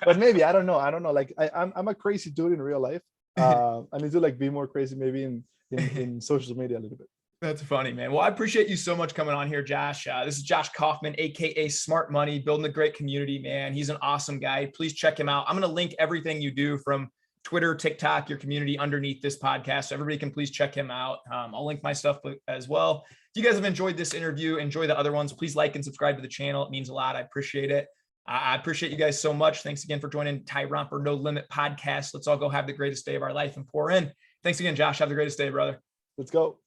But maybe I don't know. Like I'm a crazy dude in real life. I need to like be more crazy maybe in social media a little bit. That's funny, man. Well, I appreciate you so much coming on here, Josh. This is Josh Kaufman, aka Smart Money, building a great community, man. He's an awesome guy. Please check him out. I'm going to link everything you do from Twitter, TikTok, your community underneath this podcast. So everybody can please check him out. I'll link my stuff as well. If you guys have enjoyed this interview, enjoy the other ones, please like and subscribe to the channel. It means a lot. I appreciate it. I appreciate you guys so much. Thanks again for joining Tyromper No Limit podcast. Let's all go have the greatest day of our life and pour in. Thanks again, Josh. Have the greatest day, brother. Let's go.